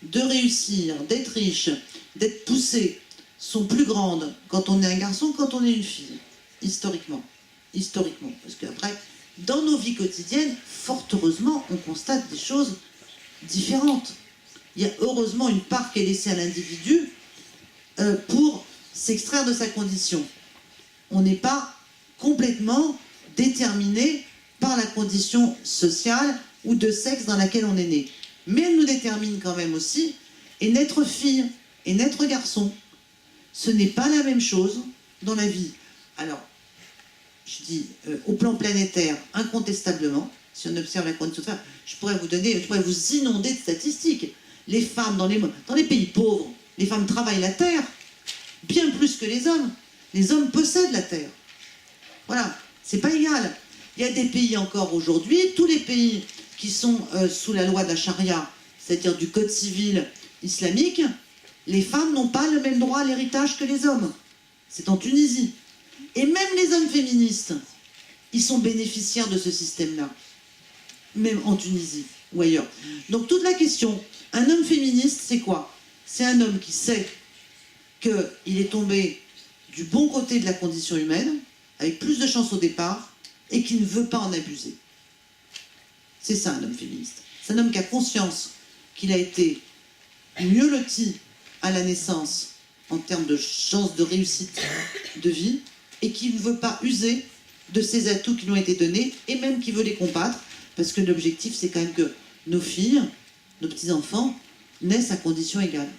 de réussir, d'être riche, d'être poussé, sont plus grandes quand on est un garçon que quand on est une fille, historiquement. Historiquement, parce qu'après, dans nos vies quotidiennes, fort heureusement, on constate des choses différentes. Il y a heureusement une part qui est laissée à l'individu pour s'extraire de sa condition. On n'est pas complètement déterminé par la condition sociale ou de sexe dans laquelle on est né. Mais elle nous détermine quand même aussi, et naître fille et naître garçon, ce n'est pas la même chose dans la vie. Alors, je dis, au plan planétaire, incontestablement, si on observe la condition de femme, je pourrais vous inonder de statistiques. Les femmes dans les pays pauvres, les femmes travaillent la terre, bien plus que les hommes. Les hommes possèdent la terre. Voilà, c'est pas égal. Il y a des pays encore aujourd'hui, tous les pays qui sont sous la loi de la charia, c'est-à-dire du code civil islamique, les femmes n'ont pas le même droit à l'héritage que les hommes. C'est en Tunisie. Et même les hommes féministes, ils sont bénéficiaires de ce système-là, même en Tunisie ou ailleurs. Donc toute la question, un homme féministe, c'est quoi? C'est un homme qui sait qu'il est tombé du bon côté de la condition humaine, avec plus de chance au départ, et qui ne veut pas en abuser. C'est ça un homme féministe. C'est un homme qui a conscience qu'il a été mieux loti à la naissance en termes de chances de réussite de vie, et qui ne veut pas user de ces atouts qui lui ont été donnés, et même qui veut les combattre, parce que l'objectif c'est quand même que nos filles, nos petits-enfants, naissent à conditions égales.